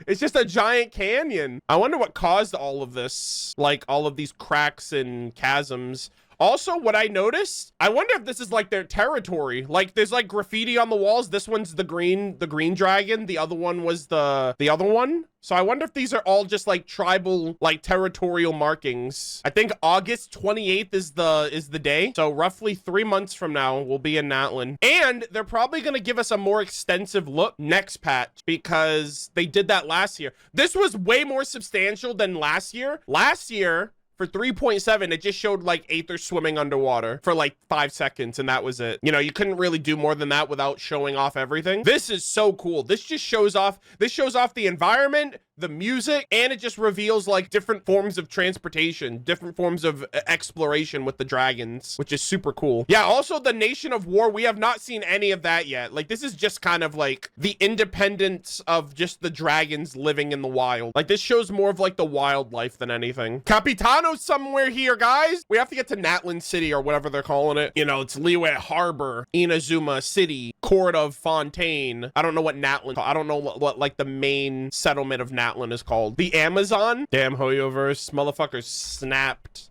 It's just a giant canyon. I wonder what caused all of this, like all of these cracks and chasms. Also, what I noticed, I wonder if this is like their territory. Like there's like graffiti on the walls. This one's the green dragon. The other one was the other one. So I wonder if these are all just like tribal, like territorial markings. I think August 28th is the day. So roughly 3 months from now, we'll be in Natlan. And they're probably going to give us a more extensive look next patch because they did that last year. This was way more substantial than last year. Last year, for 3.7, it just showed like Aether swimming underwater for like 5 seconds, and that was it. You know, you couldn't really do more than that without showing off everything. This is so cool. This just shows off the environment, the music, and it just reveals like different forms of transportation, different forms of exploration with the dragons, which is super cool. Yeah, also the Nation of War, we have not seen any of that yet. Like this is just kind of like the independence of just the dragons living in the wild. Like this shows more of like the wildlife than anything. Capitano's somewhere here, guys. We have to get to Natlan City or whatever they're calling it. You know, it's Liyue Harbor, Inazuma City, Court of Fontaine. I don't know what Natlan, I don't know what like the main settlement of Natlan is called. The Amazon? Damn, Hoyoverse. Motherfuckers snapped.